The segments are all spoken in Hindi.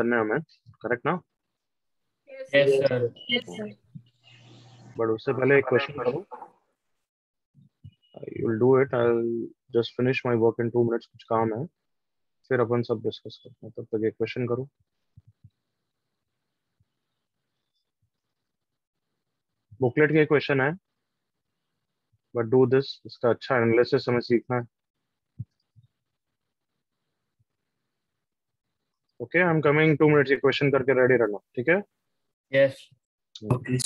करने हैं हमें, करेक्ट ना? Yes sir. बट उससे पहले एक क्वेश्चन करूँ। I will do it, I will just finish my work in 2 minutes, कुछ काम है, फिर अपन सब डिस्कस करते हैं। तब तक एक क्वेश्चन करूँ। बुकलेट के क्वेश्चन है, बट डू दिस, इसका अच्छा एनालिसिस हमें सीखना है। Okay, I am coming 2 minutes, ये क्वेश्चन करके रेडी रहना, ठीक है? यस। ओके।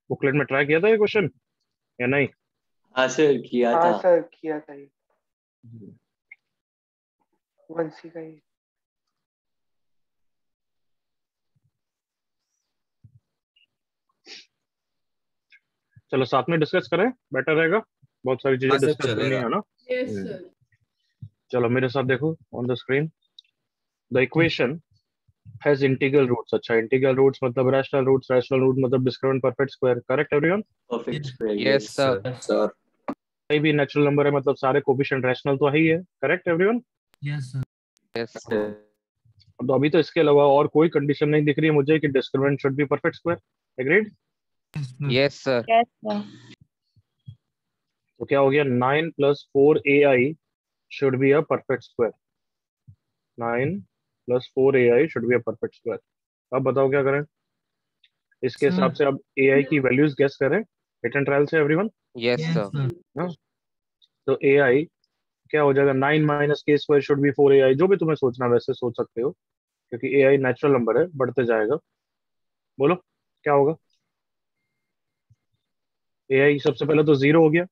बुकलेट में ट्राई किया था ये क्वेश्चन या नहीं? हाँ सर, किया हाँ था। सर किया था ये, वंशी का ही। चलो साथ में डिस्कस करें, बेटर रहेगा, बहुत सारी हाँ चीजें सर, डिस्कस करनी चलेगा। है ना। Yes sir. चलो मेरे साथ देखो on the screen. The equation has integral roots. अच्छा, इंटीग्रल रूट्स मतलब रैशनल रूट मतलब discriminant perfect square. Correct everyone? Perfect square, Yes, sir. Sir. कोई भी नेचुरल नंबर है मतलब सारे कोफिशिएंट रैशनल तो है ही है। Correct everyone? Yes, sir. तो अभी तो इसके अलावा और कोई कंडीशन नहीं दिख रही है मुझे कि discriminant should be perfect square. Agreed? Yes, sir. Yes, sir. तो क्या हो गया? 9 + 4ai should be a perfect square. 9 + 4ai should be a perfect square. अब बताओ क्या करें इसके Sir. हिसाब से। अब ai की वैल्यूज गेस करें हिट एंड ट्रायल से एवरीवन। Yes, sir. हाँ, तो ai क्या हो जाएगा? 9 - k² शुड बी 4ai। जो भी तुम्हें सोचना वैसे सोच सकते हो क्योंकि ai नेचुरल नंबर है, बढ़ते जाएगा। बोलो क्या होगा? ai सबसे पहले तो 0 हो गया।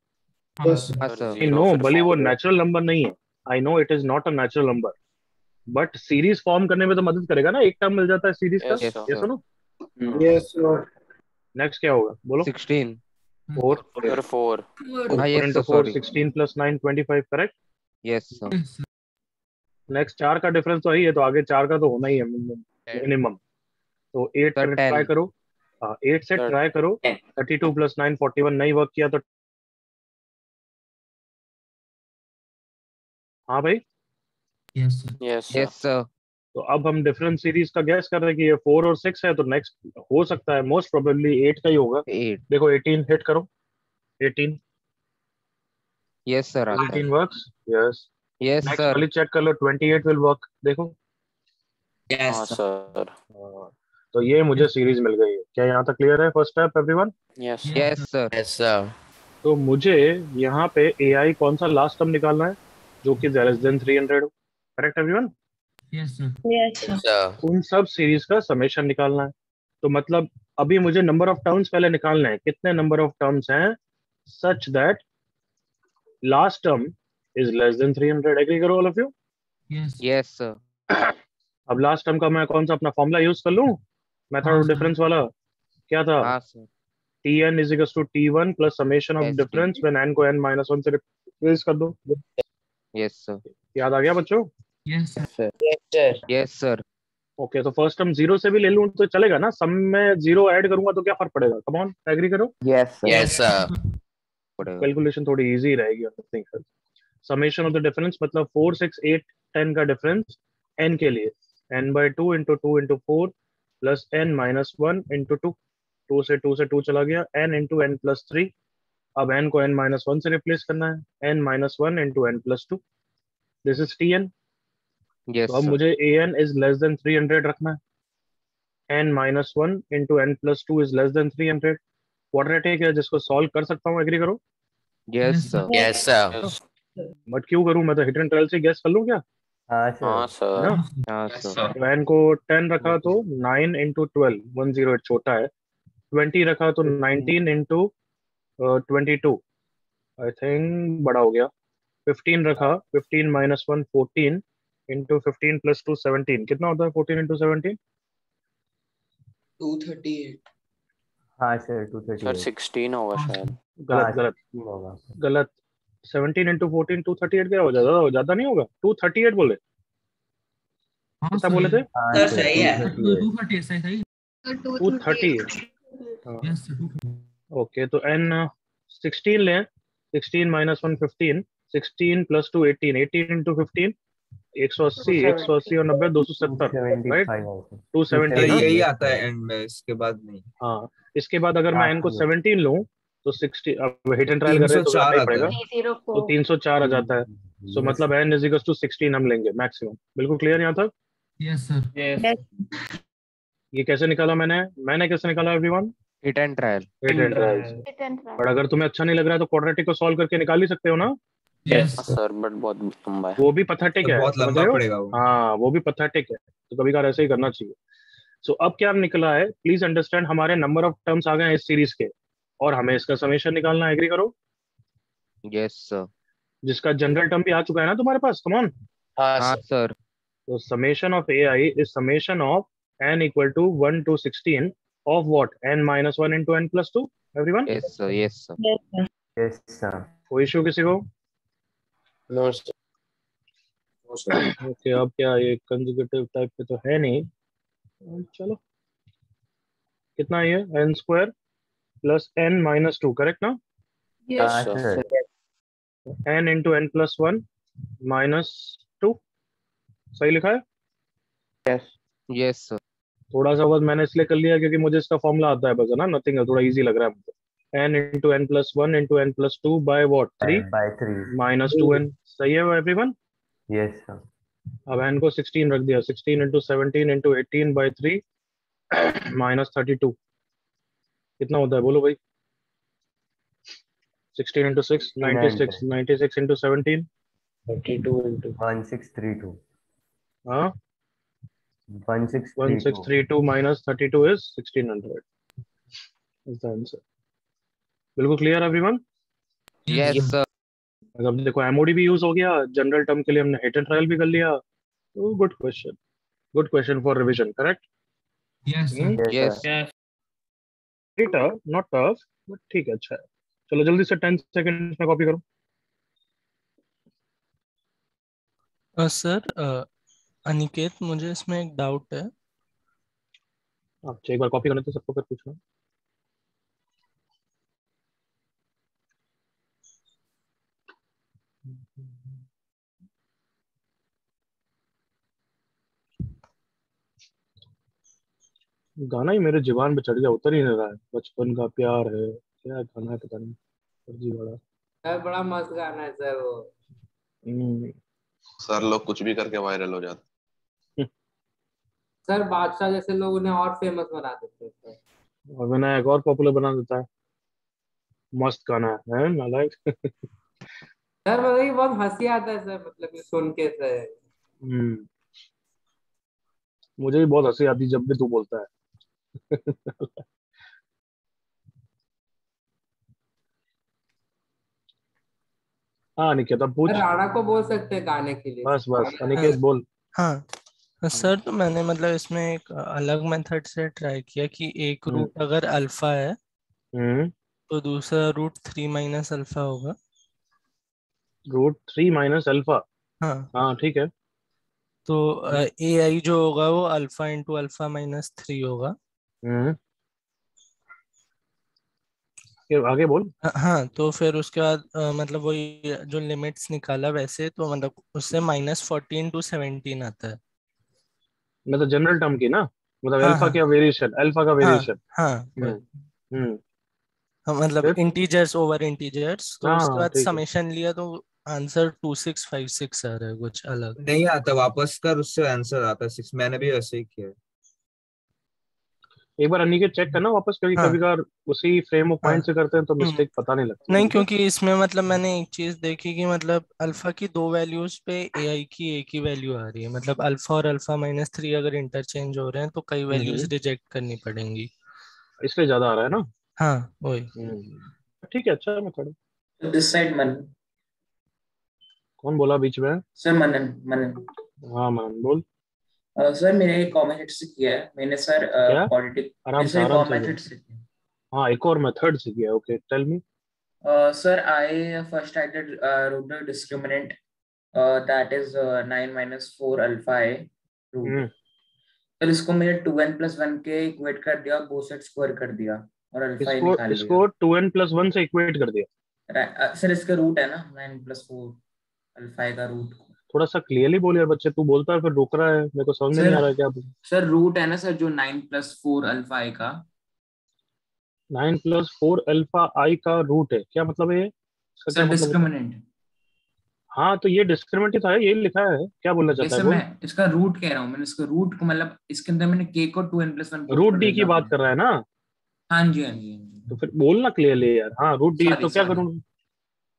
हाँ, sir. आई नो भले वो नेचुरल नंबर नहीं है, I know it is not a natural number, but series form करने में तो मदद करेगा ना। एक टर्म मिल जाता है सीरीज का। Yes, ये sir. सुनो, Yes, sir. नेक्स्ट क्या होगा बोलो? 16. 4 Sir, 4. Ah, yes, into sir. 4 Sorry. 16 + 9 25। Correct? Yes, sir. Next 4 का डिफरेंस तो यही है, तो आगे 4 का तो होना ही है मिनिमम। तो 8 Sir, 10. ट्राई करो। हाँ, 8 से Sir, ट्राई करो। 32 + 9 41 नहीं वर्क किया तो हाँ भाई। Yes, sir. yes, sir. Yes, sir. तो अब हम डिफरेंट सीरीज का गैस कर रहे हैं कि ये 4 और 6 है, तो नेक्स्ट हो सकता है मोस्ट प्रोबेबली 8 का ही होगा। 8. देखो 18 हिट करो। 18 Yes, sir. आता है. 18 works. Yes. Yes, next sir. वाली चेक कर लो, 28 विल वर्क। देखो। हाँ, sir. हाँ, तो ये मुझे सीरीज मिल गई है। क्या यहाँ तक क्लियर है first step everyone? Yes, sir. Yes, sir. Yes, sir. तो मुझे यहाँ पे ai कौन सा लास्ट टर्म निकालना है जो कि लेस देन 300 हो। Correct everyone? Yes, sir. Yes, sir. Sir. उन सब सीरीज का समेशन निकालना है। तो मतलब अभी मुझे नंबर ऑफ टर्म्स पहले निकालना है। कितने नंबर ऑफ टर्म्स हैं such that last term is less than 300। Agree करो all of you? Yes, sir. अब लास्ट टर्म का मैं कौन सा अपना फॉर्मूला यूज कर लूं? मेथड ऑफ डिफरेंस वाला। क्या था? हाँ, sir. Tn = T1 + summation of ST. difference when n को n - 1 से रिप्लेस कर दो। Yes, sir. याद आ गया बच्चों? Yes, sir. Yes, sir. Yes, sir. Okay, तो फर्स्ट टर्म 0 से भी ले लूं तो चलेगा ना? सम में 0 ऐड करूंगा तो क्या फर्क पड़ेगा? कम ऑन, एग्री करो। Yes, sir. पड़ेगा. कैलकुलेशन थोड़ी इजी रहेगी। समेशन ऑफ द डिफरेंस मतलब 4 6 8 10 का डिफरेंस n के लिए n/2 × 2 × 4 + n - 1 × 2। 2 से 2 से 2 चला गया। n × n + 3। अब n को n - 1 से रिप्लेस करना है। n - 1 × n + 2। This is Tn। Yes, तो अब sir. मुझे an is less than 300 रखना है। n - 1 × n + 2 is less than 300। Quadratic है जिसको सॉल्व कर सकता हूँ। एग्री करो। Yes, sir. Yes, sir. But क्यों करूँ? मैं तो हिट एंड ट्रायल से गैस कर लूँ क्या? हाँ, है sir. ना? हाँ, sir. तो n को 10 रखा तो 9 × 12 108 छोटा है। 20 रखा तो 19 × 22 आई थिंक बड़ा हो गया। 15 रखा 15 - 1 14 × 15 + 2 17। कितना होता है 14 × 17? 238 हाँ सर Sir, 238 16 होगा शायद। गलत गलत होगा गलत। 17 × 14 238 क्या हो जाता? ज्यादा नहीं होगा? 238 बोले? कितना बोले थे? हाँ सर सर सही है 238 238। ओके, तो n 16 लें। 16 - 1 15 16 + 2 18 18 × 15 180 180 और 90 270 राइट? 270 ना? यही आता है एंड में, इसके बाद नहीं। हाँ, इसके बाद अगर मैं n को 17 लूं तो 60। अब हिट एंड ट्रायल कर रहे हैं तो 304 करना ही आता पड़ेगा। है। 304 तो 304 आ जाता है। सो मतलब n = 16 हम लेंगे मैक्सिमम। बिल्कुल क्लियर यहाँ तक? Yes, sir. Yes. ये कैसे निकाला मैंने कैसे निकाला everyone? Hit and trial. Hit and trial. Hit and try. पर अगर तुम्हें अच्छा नहीं लग रहा है तो क्वाड्रेटिक को सॉल्व करके निकाल ही सकते हो ना? Yes, हाँ, सर, बट बहुत लंबा है। वो भी पथेटिक है, बहुत समझ लंबा रहे हो? पड़ेगा वो। हाँ, वो भी पथेटिक है, तो कभी कभार ऐसे ही करना चाहिए। सो अब क्या निकला है? प्लीज अंडरस्टैंड, हमारे नंबर ऑफ टर्म्स आ गए हैं इस सीरीज के और हमें इसका समेशन निकालना है। एग्री करो? Yes, sir. जिसका जनरल टर्म भी आ चुका है ना तुम्हारे पास। Come on. हाँ, sir. तो summation of ai is summation of n = 1 to 16 of what? n - 1 × n + 2। Everyone? Yes, sir. Yes, sir. Yes, sir. Yes sir कोई इशू किसी को? No, sir. ओके अब क्या ये कंजुगेटिव टाइप पे तो है नहीं, चलो कितना है ये n square plus n minus two, correct ना? Yes, sir. n into n plus one minus two, सही लिखा है? Yes, sir. थोड़ा सा बस मैंने इसलिए कर लिया क्योंकि मुझे इसका फॉर्मूला आता है बस, है ना, नथिंग है, थोड़ा इजी लग रहा है मुझे। n into n plus one into n plus two by what 3 by 3. Minus 2n, सही है एवरीवन? Yes, sir. अब n को 16 रख दिया, 16 इंटू 17 इंटू 18 बाई 3 माइनस 32, कितना होता है बोलो भाई? 16 इंटू 6 96, 96 इंटू 17 32 इंटू 1632. हाँ 1632. 1632 minus 32 is 1600 is the answer. बिल्कुल क्लियर एवरीवन? Yes, sir. अब देखो एमओडी भी यूज हो गया, जनरल टर्म के लिए हमने हिट एंड ट्रायल भी कर लिया, तो good question for revision, correct? Yes, sir. Yes. Yes. Tough, not tough but ठीक है, अच्छा है। चलो जल्दी से 10 सेकंड में कॉपी करो। सर अनिकेत, मुझे इसमें एक डाउट है। अच्छा एक बार कॉपी करने तो सबको फिर पूछना। गाना ही मेरे जुबान पे चढ़ गया, उतर ही नहीं रहा है। बचपन का प्यार है, क्या गाना है पता नहीं, फर्जी वाला। सर बड़ा मस्त गाना है सर वो। हम्म, सर लोग कुछ भी करके वायरल हो जाते। सर बादशाह जैसे लोग उन्हें और फेमस बना देते हैं सर। और विनायक और पॉपुलर बना देता है। मस्त गाना है नालायक। सर मतलब कि बहुत हंसी आता है सर, मतलब कि सुन के सर। हम्म, मुझे भी बहुत हंसी आती जब भी तू बोलता है। हाँ अनिकेत अब पूछ। सर राणा को बोल सकते हैं गाने के लिए। बस बस अनिकेत बोल। हाँ सर, तो मैंने मतलब इसमें एक अलग मेथड से ट्राई किया कि एक रूट अगर अल्फा है हम्म, तो दूसरा रूट 3 माइनस अल्फा होगा। रूट 3 माइनस अल्फा, हाँ, हाँ ठीक है। तो ए आई जो होगा वो अल्फा इंटू अल्फा माइनस 3 होगा। हम्म, फिर आगे बोल। हाँ, तो फिर उसके बाद मतलब वही जो लिमिट्स निकाला वैसे, तो मतलब उससे -14 to 17 आता है। मतलब जनरल टर्म की ना, मतलब हाँ अल्फा हाँ का वेरिएशन, अल्फा का हाँ वेरिएशन। हाँ हम्म वही। हम्म, हाँ, मतलब फिर इंटीजर्स ओवर इंटीजर्स, तो हाँ उसके हाँ बाद ठीक है। समेशन लिया तो आंसर 2656 आ रहा है, कुछ अलग। नहीं आता, वापस कर, उससे आंसर आता है 6। मैंने भी ऐसे ही किया है। एक बार अनिकेत चेक करना वापस, क्योंकि हाँ कभी कभार उसी फ्रेम ऑफ हाँ। माइंड से करते हैं तो हम्म। मिस्टेक पता नहीं लगती, नहीं, ठीक है? क्योंकि इसमें मतलब मैंने एक चीज देखी कि मतलब अल्फा की दो वैल्यूज पे ए आई की एक ही वैल्यू आ रही है। मतलब अल्फा और अल्फा माइनस 3 अगर इंटरचेंज हो रहे हैं तो कई वैल्यूज हम्म, रिजेक्ट करनी पड़ेंगी। इसलिए ज्यादा आ रहा है ना। हाँ वही। ठीक है, अच्छा मेथड है। दिस साइड मन। कौन बोला बीच में? सर मनन मनन। हाँ मान बोल। सर मैंने एक कॉमेंट से किया है मैंने सर। क्या? पॉलिटिक आराम से सर आराम से बोल। कॉमेंट से किया। हाँ एक और मेथड से किया, okay tell me. Sir, I first I did wrote the discriminant that is 9 minus 4 alpha I root. फिर इसको मैंने 2n+1 के इक्वेट कर दिया, बोथ साइड स्क्वायर कर दिया और अल्फा ही इसको निकाल इसको 2n+1 से इक्वेट कर दिया। लिया। सर इसका रूट है ना 9+4 अल्फा का रूट। थोड़ा सा क्लियरली बोल यार बच्चे, तू बोलता है फिर रुक रहा है, मेरे को समझ में नहीं सर आ रहा है क्या। सर रूट है ना सर जो 9+4 अल्फा का। 9+4 अल्फा आई का रूट है, क्या मतलब है ये? इसका क्या सर मतलब होता है? डिस्क्रिमिनेंट। हाँ तो ये डिस्क्रिमिनेंट था, यही लिखा है, क्या बोलना चाहता है जैसे बोल। मैं इसका रूट कह रहा हूँ, मैंने इसका रूट को मतलब इसके अंदर मैंने k को 2n+1 पुट रूट कर डी की दिया बात कर रहा है ना? हाँ जी हाँ जी हाँ तो जी। फिर बोलना क्लियरली यार। हाँ रूट डी सॉरी तो क्या सॉरी, करूँ?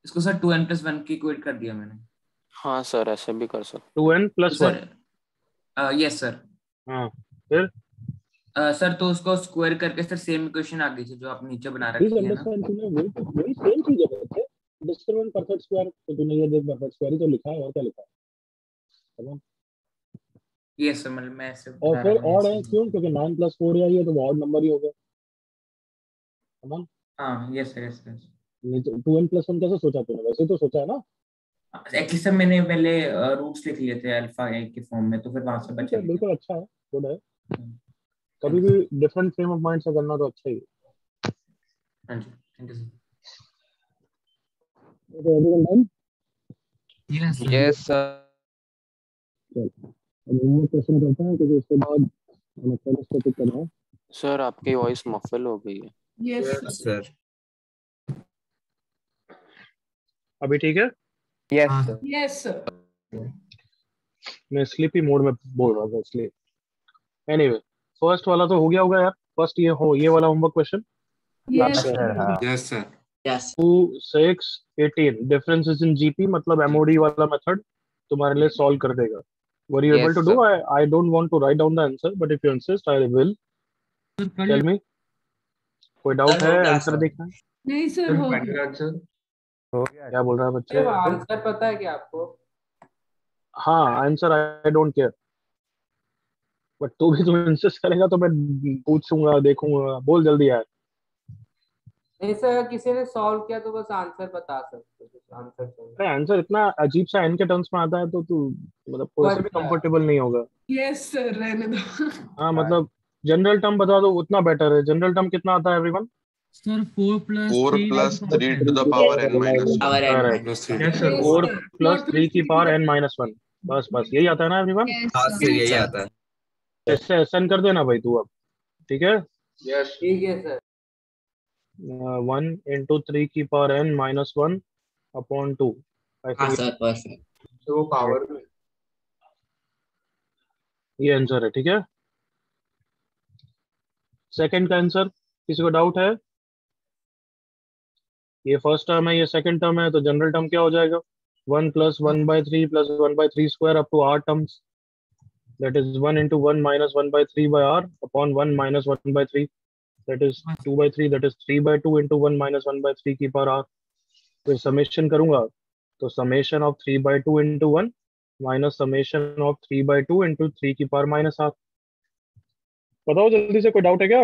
इसको सर 2n+1 की इक्वेट कर दिया मैंने। हाँ सर, ऐसे भी कर सकते। 2n+1। Sir yes sir. हाँ फिर सर तो उसको स्क्वायर करके सर सेम इक्वेशन आ गई थी जो आप नीचे बना प्लीज रखी है ना। अंडरस्टैंड, तूने वही सेम चीज है बच्चे। डिस्क्रिमिनेंट परफेक्ट स्क्वायर, तो तूने ये देख परफेक्ट स्क्वायर ही तो लिखा है, और क्या लिखा है? तमाम। यस सर, मतलब मैं ऐसे और बता रहा फिर हूँ ऑड ऐसे है ही। क्यों? क्योंकि 9+4 आई है तो वो ऑड नंबर ही होगा। तमाम। हाँ यस सर यस सर। नहीं तो 2n+1 कैसे सोचा तूने? वैसे ही तो सोचा है ना। एक्चुअली मैंने पहले रूट्स लिख लिए थे अल्फा ए के फॉर्म में, तो फिर वहां से ठीक बचा है, लिया। बिल्कुल अच्छा है, गुड है। कभी भी डिफरेंट फ्रेम ऑफ माइंड से करना तो अच्छा ही है। हाँ जी, थैंक यू सर। तो everyone done? Yes, sir. yes sir चल, अब हम क्वेश्चन करते हैं क्योंकि उसके बाद हमें टेलीस्कोपिक करना है। सर आपकी वॉइस मफल हो गई है। Yes, sir. अभी ठीक है? yes हाँ। sir Yes, sir. मैं स्लीपी मोड में बोल रहा था इसलिए। एनीवे, फर्स्ट वाला तो हो गया होगा यार। फर्स्ट ये वाला homework question. Yes, Sir, sir. हाँ। Yes, sir. Yes 2 6 18 differences in GP मतलब एमओडी वाला मेथड तुम्हारे लिए सॉल्व कर देगा। Were you able yes to sir do? I don't want to write down the answer but if you insist I will. Tell me, कोई डाउट है? आंसर देखना है? नहीं सर, हो गया। हो गया। क्या बोल रहा है बच्चे? आंसर पता है क्या आपको? हाँ, answer I don't care, but तू भी तुम इंसिस्ट करेगा तो मैं पूछूंगा, देखूंगा। बोल जल्दी यार। नहीं सर, किसी ने सॉल्व किया तो बस आंसर बता सकते हो, आंसर चाहिए। अरे आंसर इतना अजीब सा एन के टर्म्स में आता है तो तू मतलब कोई से भी अच्छा। कंफर्टेबल नहीं होगा। Yes, sir. रहने दो। हाँ मतलब जनरल टर्म बता दो उतना बेटर है। जनरल टर्म कितना आता है everyone? Sir, 4 plus 4 3 plus 3 to the power n minus 1. Power n Correct. Minus Yes, sir. 4 sir. Plus Not 3 की with power three. n minus 1। बस यही आता है ना एवरीवन? हाँ सर, यही आता है। इससे एसन कर देना भाई तू अब, ठीक है? ठीक है सर। 1 इंटू 3 की पावर n माइनस 1 अपॉन 2। हाँ सर, परफेक्ट। तो वो पावर में ये आंसर है, ठीक है? सेकंड का आंसर किसी को डाउट है? ये फर्स्ट टर्म है, ये सेकंड टर्म है, तो जनरल टर्म क्या हो जाएगा? 1 plus 1/3 plus 1/3 square up to r terms, that is 1 into 1 minus 1/3 by r upon 1 minus 1/3, that is 2/3, that is 3/2 into 1 minus 1/3 की पावर r। फिर समेशन करूंगा तो summation of 3/2 into 1 minus summation of 3/2 into 3 की पावर माइनस r। बताओ जल्दी से, कोई डाउट है क्या?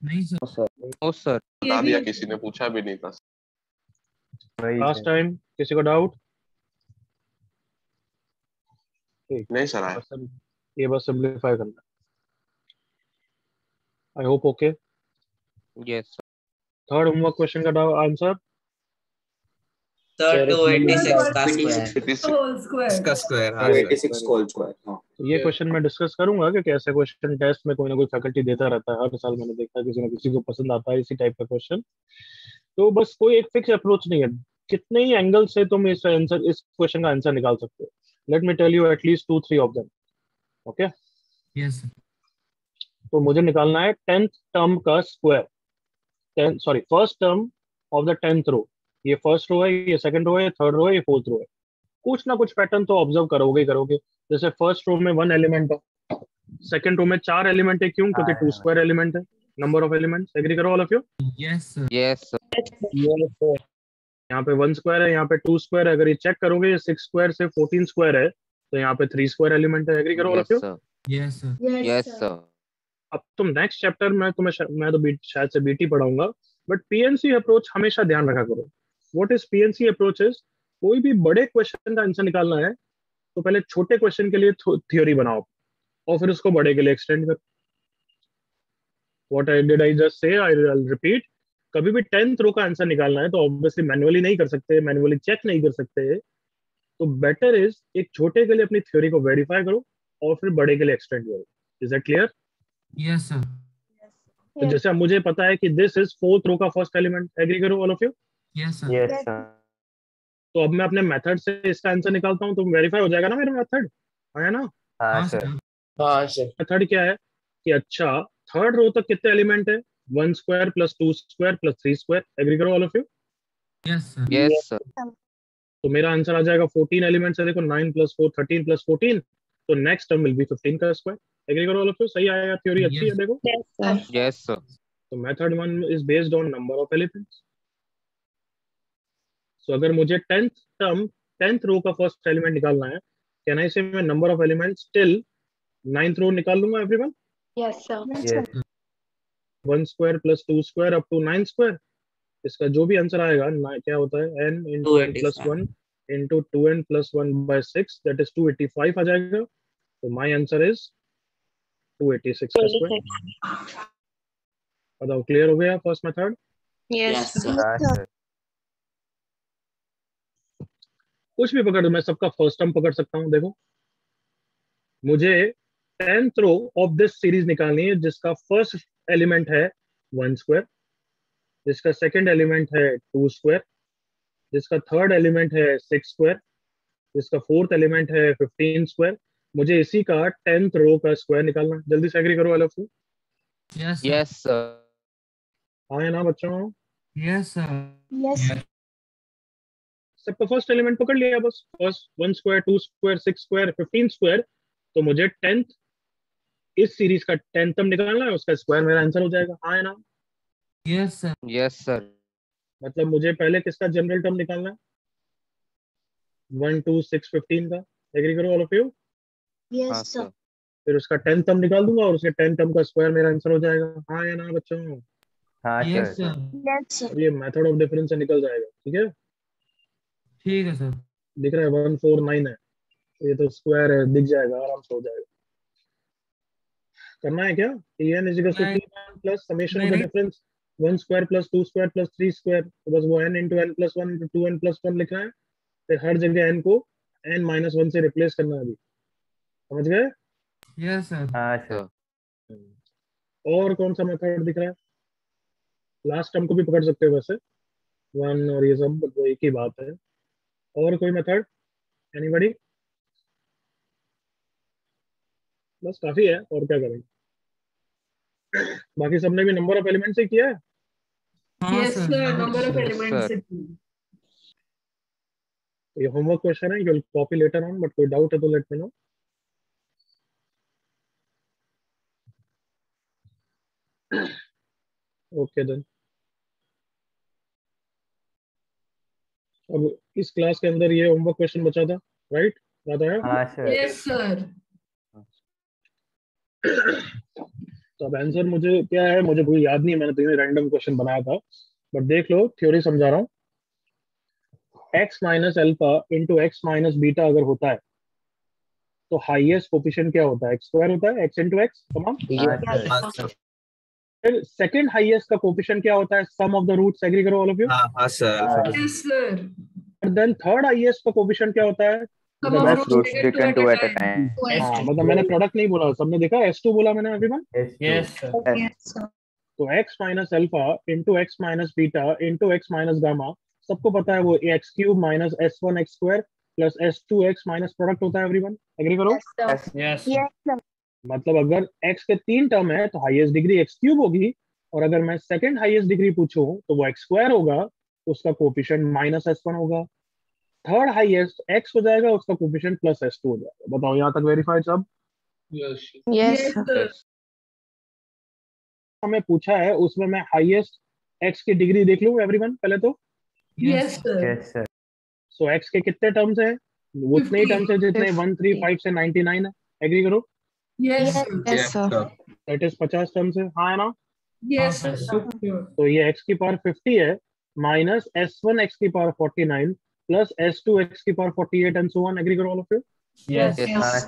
नहीं सर। no sir बता दिया, किसी ने पूछा भी नहीं था। वही लास्ट है। टाइम किसी को डाउट? नहीं सर आया। ये बस सिंपलीफाई करना। I hope okay. yes sir third homework question का आंसर सर 286 का 86 स्क्वायर। whole square. इसका स्क्वायर। हाँ Very sir. good, very good. तो ये क्वेश्चन मैं डिस्कस करूंगा कि कैसे क्वेश्चन टेस्ट में कोई ना कोई फैकल्टी देता रहता है। हर साल मैंने देखा है किसी ना किसी को पसंद आता है इसी टाइप का क्वेश्चन। तो बस कोई एक फिक्स अप्रोच नहीं है, कितने ही एंगल से तुम इस क्वेश्चन का आंसर निकाल सकते हो। Let me tell you at least 2-3 of them. Okay, Yes, sir. तो मुझे निकालना है 10th टर्म का square. Sorry, first term of the 10th row. ये फर्स्ट रो है, ये सेकंड रो है, ये थर्ड रो है, ये फोर्थ रो है। कुछ ना कुछ पैटर्न तो ऑब्जर्व करोगे ही करोगे। जैसे फर्स्ट रो में 1 एलिमेंट है, सेकंड रो में 4 एलिमेंट है। क्यों? क्योंकि 2 स्क्वायर एलिमेंट है, नंबर ऑफ एलिमेंट्स। एग्री करो all of you? Yes, sir. yes sir यहाँ पे 1 स्क्वायर है, यहाँ पे 2 स्क्वायर है। अगर ये चेक करोगे, ये 6 स्क्वायर से 14 स्क्वायर है, तो यहाँ पे 3 स्क्वायर एलिमेंट है। एग्री करो all of yes you? sir Yes, sir. yes sir अब तुम नेक्स्ट चैप्टर में मैं तो शायद से बीटी पढ़ाऊंगा, बट पीएनसी अप्रोच हमेशा ध्यान रखा करो। What is PNC approach? Is कोई भी बड़े क्वेश्चन का आंसर निकालना है तो पहले छोटे क्वेश्चन के लिए थ्योरी बनाओ और फिर उसको बड़े के लिए एक्सटेंड करो। What did I just say? I will repeat. कभी भी 10th रो का आंसर निकालना है तो ऑब्वियसली मैन्युअली नहीं कर सकते, मैन्युअली चेक नहीं कर सकते, तो बेटर इज एक छोटे के लिए अपनी थ्योरी को वेरीफाई करो और फिर बड़े के लिए एक्सटेंड करो। Is that clear? Yes, sir. तो जैसे अब मुझे पता है कि दिस इज 4th रो का फर्स्ट एलिमेंट। एग्री करो all of you? Yes, sir. Yes, sir तो अब मैं अपने मेथड से इसका आंसर निकालता हूँ तो वेरीफाई हो जाएगा ना मेरा मेथड। आया ना? हाँ sir. हाँ सर। मेथड क्या है कि अच्छा थर्ड रो तक कितने एलिमेंट है? 1 square plus 2 square plus 3 square. Agree करो all of you? Yes, sir. yes sir तो मेरा आंसर आ जाएगा 14 एलिमेंट्स है। देखो 9 + 4 13 + 14, तो नेक्स्ट टर्म विल बी 15 का स्क्वायर। एग्री करो ऑल ऑफ यू? सही आया? थ्योरी अच्छी है? Yes. देखो, yes sir तो method 1 is based on number of elements. So अगर मुझे 10th रो का फर्स्ट एलिमेंट निकालना है, कैन आई से मैं number of elements till 9th row निकाल लूंगा everyone? Yes, sir. Yes. 1 square plus 2 square up to 9 square. इसका जो भी आंसर आएगा क्या होता है? n × n + 1 into 2n plus 1 by 6 that is 285 आ जाएगा. तो my answer is 286 का स्क्वायर. बताओ क्लियर हो गया फर्स्ट मेथड? Yes, sir. कुछ भी पकड़, मैं सबका फर्स्ट टर्म पकड़ सकता हूँ. देखो मुझे 10th row of this series निकालनी है जिसका फर्स्ट एलिमेंट है 1 स्क्वायर, जिसका सेकंड एलिमेंट है 2 स्क्वायर, जिसका थर्ड एलिमेंट है 6 स्क्वायर, जिसका फोर्थ एलिमेंट है 15 स्क्वायर. मुझे इसी का 10th रो का स्क्वायर निकालना है. जल्दी से एग्री करो all of you. Yes, sir. Yes, sir. हाँ या ना बच्चों? Yes, sir. Yes. सबका फर्स्ट एलिमेंट पकड़ लिया बस. First 1 square, 2 square, 6 square, 15 square. तो मुझे 10th इस सीरीज का 10th टर्म निकालना है, उसका स्क्वायर मेरा आंसर हो जाएगा. हाँ या ना? Yes, sir. Yes, sir. मतलब मुझे पहले किसका जनरल टर्म निकालना है? 1 2 6 15 का. एग्री करो ऑल ऑफ यू. हाँ Yes, sir. sir. फिर उसका 10th टर्म निकाल दूंगा और उसके 10th टर्म का स्क्वायर मेरा आंसर हो जाएगा. हाँ या ना बच्चों? Yes, sir. Yes, sir. अब ये मेथड ऑफ डिफरेंस से निकल जाएगा. ठीक है, ठीक है सर. दिख रहा है 149 है, ये तो स्क्वायर है, दिख जाएगा, आराम से हो जाएगा. करना है क्या? n is equal to नहीं. 3 plus summation of the नहीं. difference 1 square plus 2 square plus 3 square. तो बस वो n into n plus 1 into 2n plus 1 लिखना है. फिर हर जगह n को n minus 1 से रिप्लेस करना है. अभी समझ गए? Yes, sir. Sir. और कौन सा मेथड दिख रहा है? लास्ट टर्म को भी पकड़ सकते हो वैसे, 1 और ये सब वो एक ही बात है. और कोई मेथड? एनीबॉडी? बस काफी है, और क्या करेंगे? बाकी सबने भी नंबर ऑफ एलिमेंट से किया है. हाँ Yes, sir. sir. Number of Yes, elements. sir. ये होमवर्क क्वेश्चन है, you will copy later on, but कोई डाउट है तो let me know. Okay then. अब इस क्लास के अंदर ये होमवर्क क्वेश्चन बचा था, राइट? याद आया? Yes, sir. तो अब आंसर मुझे क्या है, मुझे कोई याद नहीं है, मैंने तो ये रैंडम क्वेश्चन बनाया था. बट देख लो, थ्योरी समझा रहा हूँ. x minus alpha into x minus beta अगर होता है तो हाईएस्ट कोफिशिएंट क्या होता है? x स्क्वायर होता है, x इंटू एक्स. तमाम. फिर सेकंड हाईएस्ट का कोफिशिएंट क्या होता है? सम ऑफ द रूट्स. एग्री करो ऑल ऑफ यू. हाँ सर. Yes, sir. और देन थर्ड हाईएस्ट का कोफिशिएंट क्या होता है? Sum of roots taken two at a time. हाँ, मतलब मैंने प्रोडक्ट नहीं बोला, सबने देखा S2 बोला मैंने everyone. Yes, sir. Yes, sir. तो x minus alpha into x minus beta into x minus gamma, सबको पता है वो x cube minus s1 x square plus s2 x minus product होता है एवरीवन. एग्री करो. Yes, sir. Yes, Yes, sir. मतलब अगर x के 3 टर्म है तो हाईएस्ट डिग्री x क्यूब होगी, और अगर मैं सेकंड हाईएस्ट डिग्री पूछूं तो वो x स्क्वायर होगा, उसका कोफिशिएंट माइनस s1 होगा. थर्ड हाईएस्ट x हो जाएगा, उसका कोफिशिएंट प्लस s2 हो जाएगा. बताओ यहाँ तक वेरीफाइड सब? Yes, Yes, sir. हमें पूछा है उसमें मैं हाईएस्ट x की डिग्री देख लूं एवरीवन पहले तो. Yes, sir. सो x के कितने टर्म्स हैं? उतने ही 50. टर्म्स हैं जितने 1 3 5 से 99 है. एग्री करो. Yes, sir. yes, sir. That is 50 terms है. हाँ है ना? Yes, sir. Sure. तो ये x की पावर 50 है माइनस s1 x की पावर 49 प्लस s2 x की power 48 and so on. Agree करो all of you. Yes. Yes.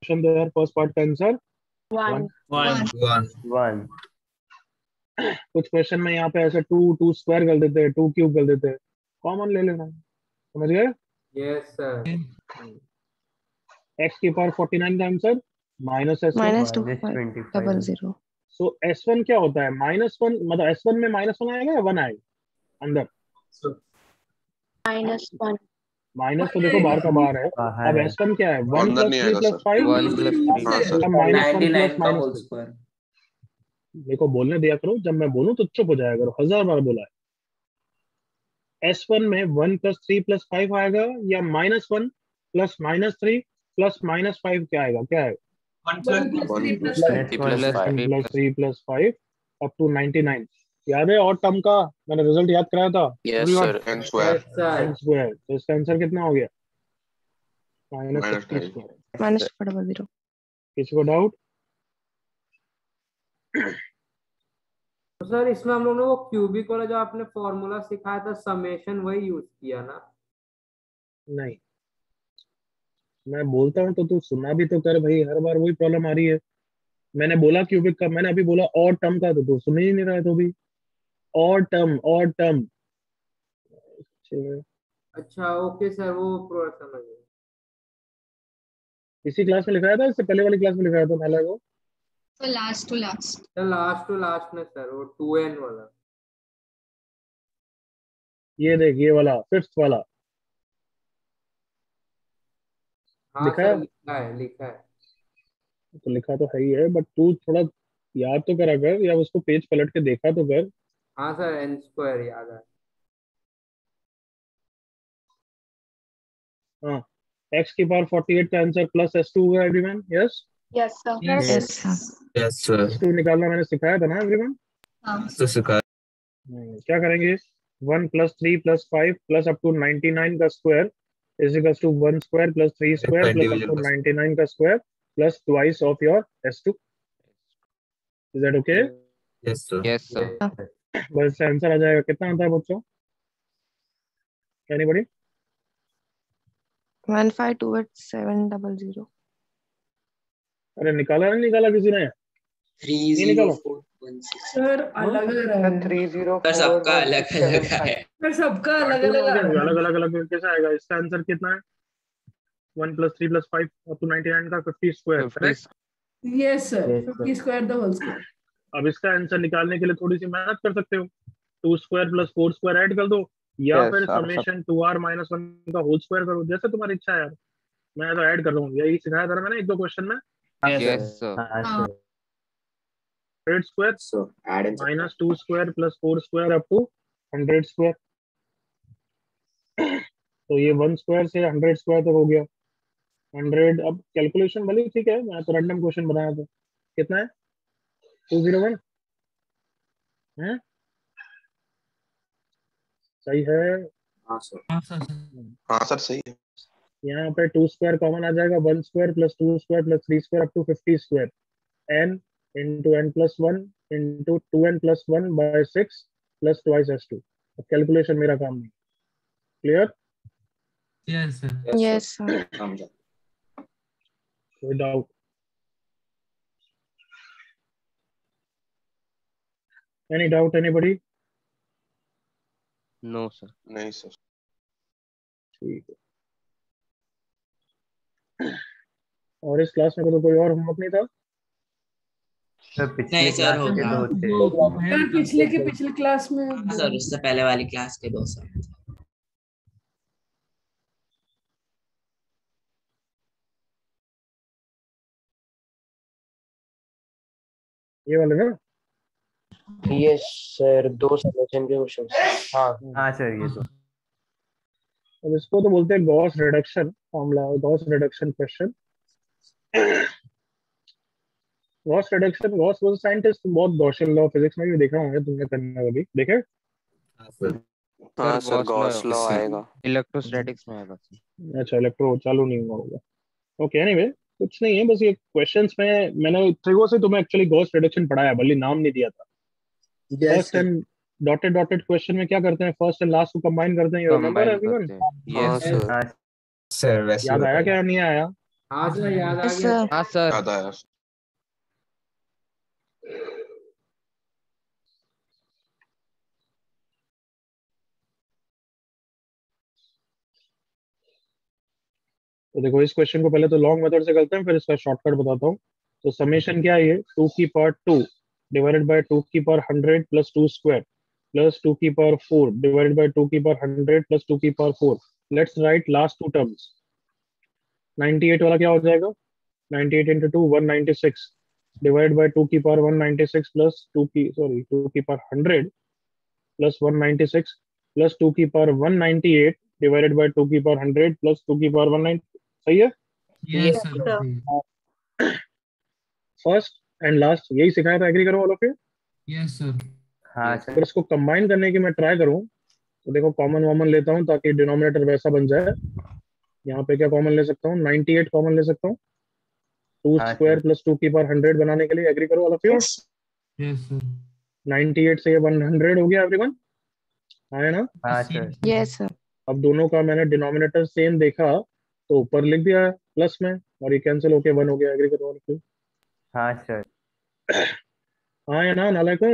Question there first part का आंसर One. 1. कुछ क्वेश्चन में यहाँ पे ऐसे 2 स्क्वायर कर देते हैं, 2 क्यूब कर देते हैं, कॉमन ले लेना. समझ गए? Yes, sir. x की पावर 49 का आंसर माइनस s1. -2500. सो s1 क्या होता है? -1. मतलब s1 में -1 आएगा या 1 आएगा अंदर? -1. माइनस तो देखो बाहर का बाहर है. अब s1 क्या है? 1 अंदर प्लस नहीं 3 आएगा प्लस सर. 5. 1 plus 3. हाँ सर. -1 99 प्लस का होल -3. स्क्वायर. देखो बोलने दिया करो, जब मैं बोलूं तो चुप हो जाया करो. 1000 बार बोला है. s1 में 1 प्लस 3 प्लस 5 आएगा या -1 प्लस -3 प्लस -5 क्या आएगा? क्या है? 1 plus 3 plus 5. 3 plus 5. 1 plus 3 plus 5 up to 99. याद है और टर्म का मैंने रिजल्ट याद कराया था? Yes, sir. n square. Yes, sir. n square. तो इसका आंसर कितना हो गया? Minus -50 5. स्क्वायर. -0. किसी को डाउट? तो सर इसमें हम लोग ने वो क्यूबिक वाला जो आपने फॉर्मूला सिखाया था समेशन, वही यूज किया ना? नहीं, मैं बोलता हूँ तो तू सुना भी तो कर भाई, हर बार वही प्रॉब्लम आ रही है। मैंने बोला क्यूबिक का, मैंने अभी बोला और टर्म का, तो तू सुन ही नहीं रहा है तो भी। और टर्म। अच्छा ओके सर, वो पूरा समझ गया। इसी क्लास में लिखाया था, इससे पहले वाली क्लास में लिखाया था नाला को। तो last to last. Sir last to last में सर, वो 2n वाला। ये देख, ये वाला फिफ्थ वाला हाँ लिखा सर, है, लिखा है। तो लिखा तो है ही है, बट तू थोड़ा याद तो करा कर, या उसको पेज पलट के देखा तो कर। हाँ सर, n² याद है। हाँ, x की पावर 48 का आंसर प्लस s2 होगा everyone. Yes, yes sir. Yes. Yes, sir. Yes sir. s2 निकालना मैंने सिखाया था ना एवरीवन। हाँ तो सिखा क्या करेंगे, 1 + 3 + 5 प्लस अप टू 99 का square is equal to 1 square plus 3 square plus up to 99 का square plus twice of your s2। Is that okay? Yes sir. Yes sir. बस इसका आंसर आ जाएगा। कितना आता है बच्चों? एनीबॉडी? 1528700. अरे निकाला नहीं निकाला किसी ने? नहीं निकाला? 3041 सर अलग अलग 304 सबका अलग अलग है। सर सबका अलग अलग अलग अलग अलग कैसे आएगा? इसका आंसर कितना है? 1 + 3 + 5 अप टू 99 का 50 square, correct? Yes sir 50 square the whole square. अब इसका आंसर निकालने के लिए थोड़ी सी मेहनत कर सकते हो, 2 स्क्वायर प्लस 4 स्क्वायर ऐड कर दो, या Yes, फिर sir, समेशन 2r - 1 का होल स्क्वायर करो, जैसे तुम्हारी इच्छा है यार। मैं तो ऐड कर रहा हूँ, यही सिखाया था ना मैंने 1-2 क्वेश्चन में। Yes sir. 100 square minus 2 square plus 4 square up to 100 square. तो ये 1 स्क्वायर से 100 स्क्वायर तक हो गया 100। अब कैलकुलेशन भले ठीक है, मैं तो रैंडम क्वेश्चन बनाया था। कितना है? 201 है, सही है। हाँ सर। हाँ सर। हाँ सर सही है। यहाँ पे 2 स्क्वायर कॉमन आ जाएगा, 1 square plus 2 square plus 3 square up to 50 square, n into n + 1 into 2n + 1 by 6 plus twice s2। अब कैलकुलेशन मेरा काम नहीं। Clear? Yes sir. Yes, sir. समझा। कोई doubt? Any doubt anybody? No sir. नहीं सर। ठीक है। और इस क्लास में तो कोई और होमवर्क नहीं था? नहीं सर, हो गया। सर पिछले के पिछले क्लास में हाँ सर, उससे पहले वाली क्लास के 2 सर। ये वाले ना? यस सर, 2 समेशन के क्वेश्चन। हाँ सर, ये तो अब इसको तो बोलते हैं Gauss reduction formula, Gauss reduction question. Gauss reduction, Gauss was scientist, बहुत गॉसियन लॉ फिजिक्स में भी देखा होंगे तुमने, करना कभी देखे? हाँ सर, गॉस लॉ आएगा। इलेक्ट्रोस्टैटिक्स में आएगा। अच्छा, इलेक्ट्रो चालू नहीं हुआ होगा। ओके, एनीवे कुछ नहीं है, बस ये क्वेश्चंस में मैंने ट्रिगो से तुम्हें एक्चुअली गॉस रिडक्शन पढ़ाया, भले नाम नहीं दिया था। फर्स्ट एंड डॉटेड क्वेश्चन में क्या करते हैं, फर्स्ट एंड लास्ट को कंबाइन करते हैं, रिमेंबर एवरीवन? Yes sir. वैसे याद आया क्या? नहीं आया? हाँ सर, याद आ Yes, गया। sir. हाँ सर। याद आया। तो देखो, इस क्वेश्चन को पहले तो लॉन्ग मेथड से करते हैं, फिर इसका शॉर्टकट बताता हूँ। तो समेशन क्या है? ये 2 की पावर 2 डिवाइडेड बाय 2 की पावर 100 प्लस 2 स्क्वायर प्लस 2 की पावर 4 डिवाइडेड बाय 2 की पावर 100 प्लस 2 की power 4। Let's write last 2 terms. 98 वाला क्या हो जाएगा? 98 into 2 196 डिवाइडेड बाय 2 की पावर 196 प्लस 2 की 2 की पावर 100 प्लस 196 प्लस 2 की पावर 198 डिवाइडेड बाय 2 की पावर 100 प्लस 2 की पावर 190। सही है? Yes sir. First and last यही सिखाया था, एग्री करो all of you? Yes sir. हाँ अगर सर। इसको कंबाइन करने की मैं ट्राई करूं तो देखो, कॉमन वॉमन लेता हूं ताकि डिनोमिनेटर वैसा बन जाए। यहाँ पे क्या कॉमन ले सकता हूँ? 98 कॉमन ले सकता हूँ 2 हाँ स्क्वायर सर। प्लस 2 की पावर 100 बनाने के लिए। एग्री करो all of you? Yes sir. 98 से ये 100 हो गया एवरीवन, हाँ है ना? हाँ सर। Yes, sir. अब दोनों का मैंने डिनोमिनेटर सेम देखा तो ऊपर लिख दिया प्लस में, और ये कैंसिल होके 1 हो गया। एग्री करो all of you? हाँ सर। हाँ या ना नालायक हो?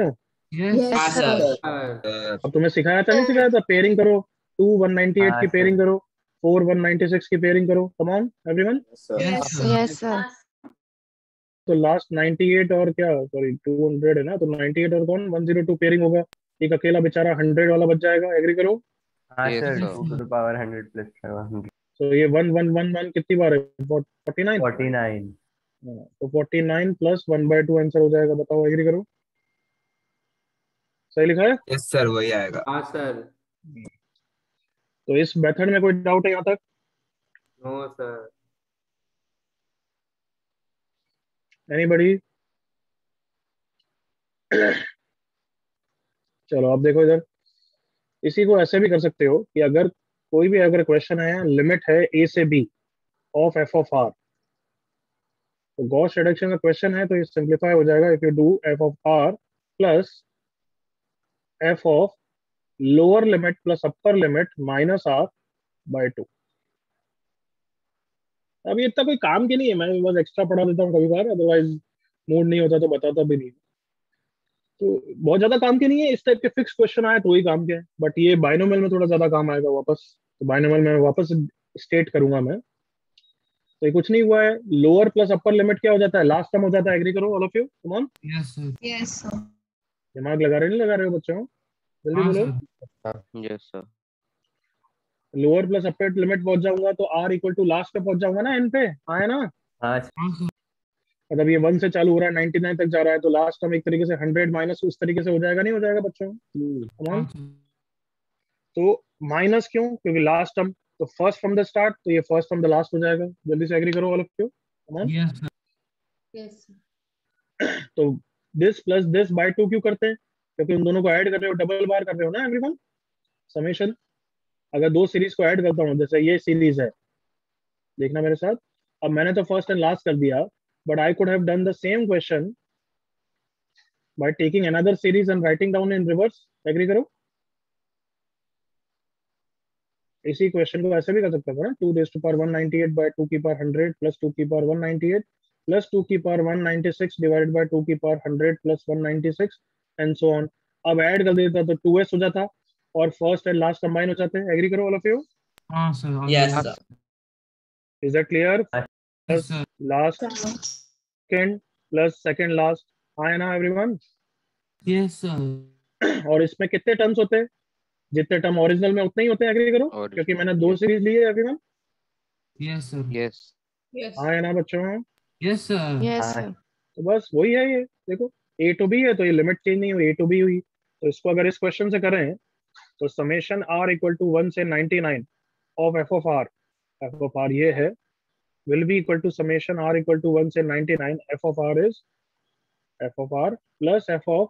Yes Yes, sir. sir. अब तुम्हें सिखाया था नहीं सिखाया था? पेयरिंग करो, 2 198 हाँ की सर। पेयरिंग करो, 4 196 की पेयरिंग करो। Come on everyone. Yes sir. Yes, sir. तो लास्ट 98 और क्या, सॉरी 200 है ना, तो 98 और कौन 102 पेयरिंग होगा। एक अकेला बेचारा 100 वाला बच जाएगा। एग्री करो। हाँ Yes, sir, sir. 2 to the power 100 plus 700. तो ये 1 1 1 1 कितनी बार है? 49। 49. तो 49 प्लस 1/2 आंसर हो जाएगा। बताओ एग्री करो। सही लिखा है? यस सर, वही आएगा। हाँ सर। तो इस मेथड में कोई डाउट है यहाँ तक? No sir. एनीबॉडी? चलो अब देखो इधर, इसी को ऐसे भी कर सकते हो कि अगर कोई भी अगर क्वेश्चन है, लिमिट है a से b of f of r, तो गॉस रिडक्शन का क्वेश्चन है तो ये सिंप्लीफाई हो जाएगा if you do f of r plus f of lower limit plus upper limit minus r by 2। अब ये इतना कोई काम की नहीं है, मैं बस एक्स्ट्रा पढ़ा देता हूँ कभी बार, अदरवाइज मूड नहीं होता तो बताता भी नहीं। तो बहुत ज्यादा काम के नहीं है, इस टाइप के फिक्स क्वेश्चन आए तो वही काम के है, बट ये बाइनोमियल में थोड़ा ज्यादा काम आएगा वापस। तो बाइनोमियल में वापस स्टेट करूंगा मैं। तो ये कुछ नहीं हुआ है, लोअर प्लस अपर लिमिट क्या हो जाता है? लास्ट टर्म हो जाता है। एग्री करो all of you, come on. Yes sir. Yes, sir. दिमाग लगा रहे नहीं लगा रहे हो बच्चों? जल्दी हाँ बोलो। Sir. Yes, sir. Lower plus upper limit पहुंच जाऊंगा तो r इक्वल टू लास्ट पे पहुंच जाऊंगा ना, एन पे। आया ना? हाँ सर। हाँ सर। मतलब ये 1 से चालू हो रहा है 99 तक जा रहा है, तो लास्ट टर्म एक तरीके से 100 माइनस उस तरीके से हो जाएगा, नहीं हो जाएगा बच्चों? कम ऑन। हाँ सर। तो माइनस क्यों? क्योंकि लास्ट टर्म, तो फर्स्ट फ्रॉम द स्टार्ट, तो ये फर्स्ट फ्रॉम द लास्ट हो जाएगा। जल्दी से एग्री करो all of you, come on. Yes sir. Yes, sir. तो दिस प्लस दिस बाय 2 क्यों करते हैं? क्योंकि उन दोनों को ऐड कर रहे हो, डबल बार कर रहे हो ना एवरीवन। समेशन, अगर दो सीरीज को ऐड करता हूँ, जैसे ये सीरीज है, देखना मेरे साथ। अब मैंने तो फर्स्ट एंड लास्ट कर दिया, but I could have done the same question by taking another series and writing down in reverse. Agree करो। इसी क्वेश्चन को ऐसे भी कर सकता था ना, 2 raised to power 198 by 2 की पावर 100 प्लस 2 की पावर 198 प्लस 2 की पावर 196 डिवाइडेड बाय 2 की power 100 plus 196 and so on. अब ऐड कर देता तो 2s हो जाता और फर्स्ट एंड लास्ट कंबाइन हो जाते हैं। एग्री करो ऑल ऑफ यू। हाँ sir. Yes sir. Is that clear? Yes sir. Last second plus second last, हाँ ना एवरीवन? Yes sir. और इसमें कितने टर्म्स होते हैं? जितने टर्म ओरिजिनल में उतने ही होते हैं। एग्री करो, क्योंकि मैंने दो सीरीज ली है everyone. Yes sir. Yes. Yes. हाँ ना बच्चों? Yes sir. Yes, हाँ। sir. तो बस वही है ये। देखो a टू b है तो ये लिमिट चेंज नहीं हुई, a टू b हुई। तो इसको अगर इस क्वेश्चन से करें तो समेशन r इक्वल टू 1 से 99 ऑफ f ऑफ r ये है, will be equal to summation r equal to 1 से 99 f of r is f of r plus f of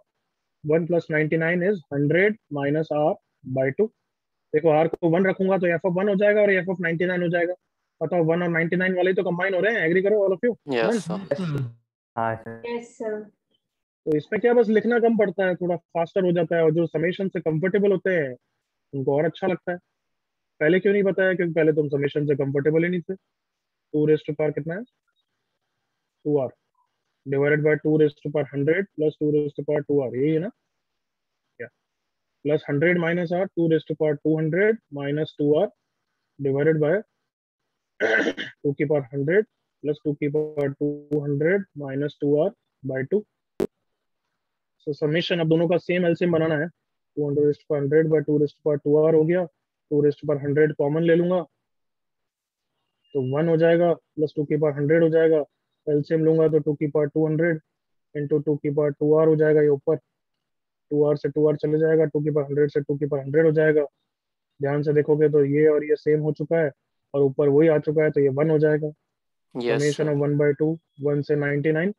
1 plus 99 is 100 minus r by 2। देखो r को 1 रखूंगा तो f ऑफ 1 हो जाएगा और f ऑफ 99 हो जाएगा। बताओ 1 और 99 वाले तो कंबाइन हो रहे हैं। एग्री करो all of you. Yes, sir. हाँ सर। Yes, sir. तो इसमें क्या बस लिखना कम पड़ता है, थोड़ा फास्टर हो जाता है, और जो समेशन से कंफर्टेबल होते हैं उनको और अच्छा लगता है। पहले क्यों नहीं बताया? क्योंकि पहले तुम समेशन से कंफर्टेबल ही नहीं थे। 2 रेज़ टू पावर कितना है? 2r divided by 2 raise to power 100 plus 2 raise to power 2r, यही है ना? क्या plus 100 minus r 2 raise to power 200 minus 2r divided by 2 की पावर 100 प्लस 2 की power 200 minus 2r by 2। So summation अब दोनों का सेम एलसीएम बनाना है। 200 raise to power 100 by 2 raise to power 2r हो गया। 2 रेज़ टू पावर 100 कॉमन ले लूंगा तो 1 हो जाएगा, प्लस 2 की पावर 100 हो जाएगा। एलसीएम लूंगा तो 2 की पावर 200 इंटू 2 की पावर 2r हो जाएगा। ये ऊपर 2r से 2r चले जाएगा, 2 की पावर 100 से 2 की पावर 100 हो जाएगा। ध्यान से देखोगे तो ये और ये सेम हो चुका है और ऊपर वही आ चुका है, तो ये 1 हो जाएगा। Yes, summation sir. ऑफ 1/2 1 से 99,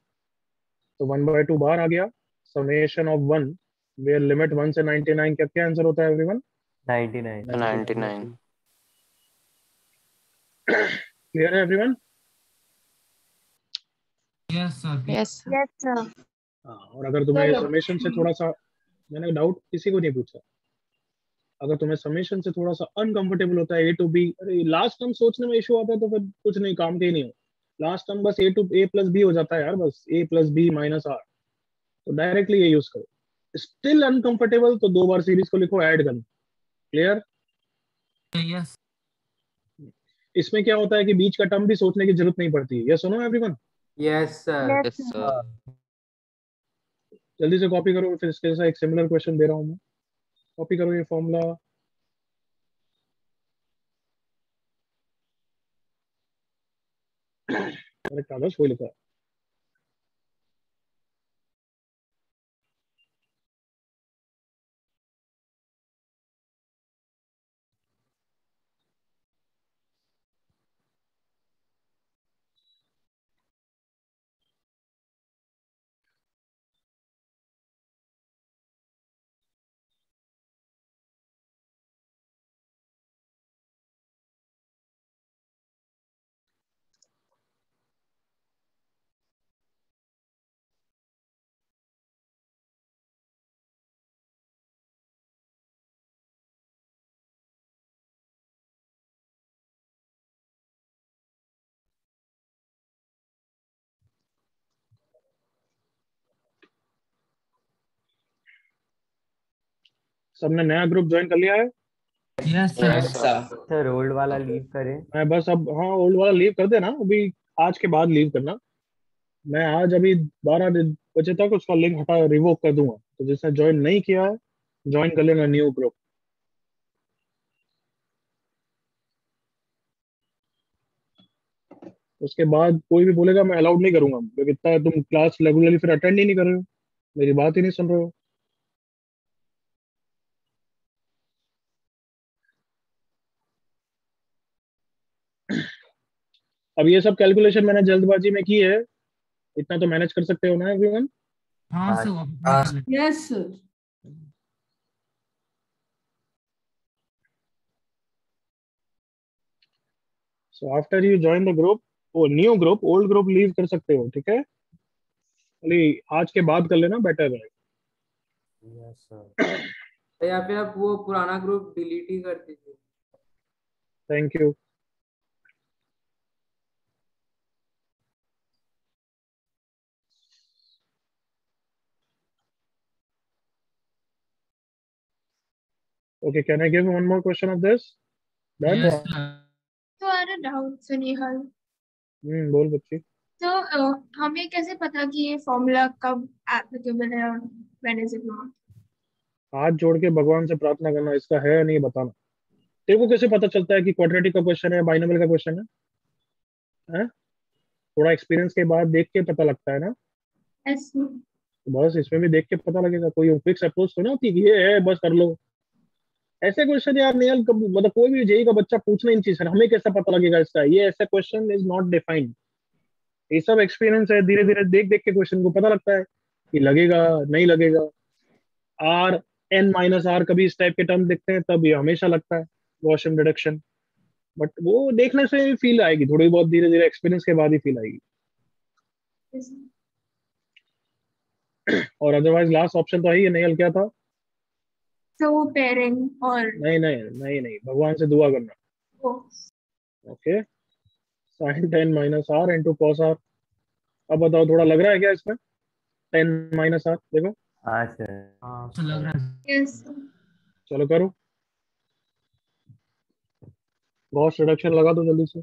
तो 1/2 बाहर आ गया। समेशन ऑफ 1 वेयर लिमिट 1 से 99 का क्या आंसर होता है एवरीवन? 99. 99. क्लियर है everyone? Yes sir. Yes, sir. Yes, sir. और अगर तुम्हें चलो। समेशन से थोड़ा सा, मैंने डाउट किसी को नहीं पूछा, अगर तुम्हें समेशन से थोड़ा सा अनकंफर्टेबल होता है ए टू बी, अरे लास्ट टर्म सोचने में इशू आता है तो फिर कुछ नहीं, काम के ही नहीं हो। लास्ट टर्म बस ए प्लस बी हो जाता है यार, बस ए प्लस बी माइनस आर, तो डायरेक्टली ये यूज करो। स्टिल अनकंफर्टेबल तो 2 बार सीरीज को लिखो, ऐड करना। क्लियर? यस इसमें क्या होता है कि बीच का टर्म भी सोचने की जरूरत नहीं पड़ती है। ये सुनो everyone, yes sir. Yes sir. जल्दी से कॉपी करो, फिर इसके साथ एक सिमिलर क्वेश्चन दे रहा हूँ मैं। कॉपी करो ये फॉर्मूला। अरे कागज कोई लिखा है? सबने नया ग्रुप ज्वाइन कर लिया है? Yes yes sir. Sir. Sir old वाला लीव करें? मैं बस अब, हाँ ओल्ड वाला लीव कर देना अभी, आज के बाद लीव करना। मैं आज अभी 12 बजे तक उसका लिंक हटा रिवोक कर दूंगा, तो जिसने ज्वाइन नहीं किया है ज्वाइन कर लेना न्यू ग्रुप। उसके बाद कोई भी बोलेगा मैं अलाउड नहीं करूंगा, क्योंकि इतना तुम क्लास रेगुलरली फिर अटेंड ही नहीं कर रहे हो, मेरी बात ही नहीं सुन रहे हो। अब ये सब कैलकुलेशन मैंने जल्दबाजी में की है, इतना तो मैनेज कर सकते हो ना एवरीवन? हाँ हाँ sir. Yes sir. So after you join the group, वो new group, old group leave कर सकते हो, ठीक है? खाली आज के बाद कर लेना, बेटर रहेगा। Yes sir. या फिर आप वो पुराना ग्रुप डिलीट ही कर दीजिए। Thank you. Okay, can I give one more question of this? Done? Yes sir. तो आ रहा डाउट सुनिहाल, बोल बच्ची। तो हमें कैसे पता कि ये फॉर्मूला कब एप्लीकेबल है और व्हेन इज इट नॉट? हाथ जोड़ के भगवान से प्रार्थना करना, इसका है या नहीं बताना। तेरे को कैसे पता चलता है कि क्वाड्रेटिक का क्वेश्चन है, बाइनोमियल का क्वेश्चन है? थोड़ा एक्सपीरियंस के बाद देख के पता लगता है ना। यस। तो बस इसमें भी देख के पता लगेगा, कोई फिक्स अप्रोच तो ना होती कि ये है बस कर लो। ऐसे क्वेश्चन यार नियल, मतलब कोई भी जेई का बच्चा पूछना इन चीज है, हमें कैसे पता लगेगा इसका, ये ऐसा क्वेश्चन इज नॉट डिफाइंड। ये सब एक्सपीरियंस है, धीरे धीरे देख देख के क्वेश्चन को पता लगता है कि लगेगा नहीं लगेगा। आर एन माइनस आर, कभी इस टाइप के टर्म दिखते हैं तब ये हमेशा लगता है गॉसियन रिडक्शन, बट वो देखने से फील आएगी थोड़ी बहुत, धीरे धीरे एक्सपीरियंस के बाद ही फील आएगी। और अदरवाइज लास्ट ऑप्शन तो है ही नहीं, क्या था? तो पेयरिंग और नहीं नहीं नहीं नहीं, भगवान से दुआ करना। वो okay, sine ten minus r into cos r. अब बताओ, थोड़ा लग रहा है क्या इसमें? टेन माइनस आर देखो। हाँ सर। तो लग रहा है। यस। चलो करो, गॉस रिडक्शन लगा दो जल्दी से।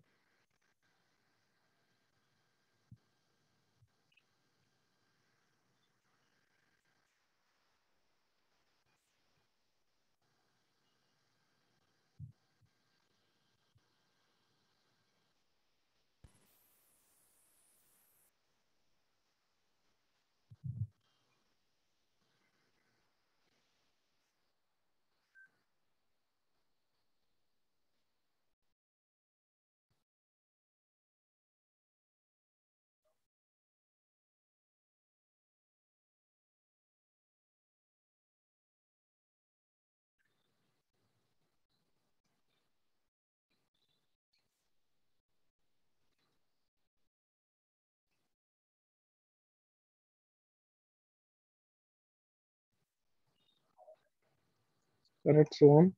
Correct son.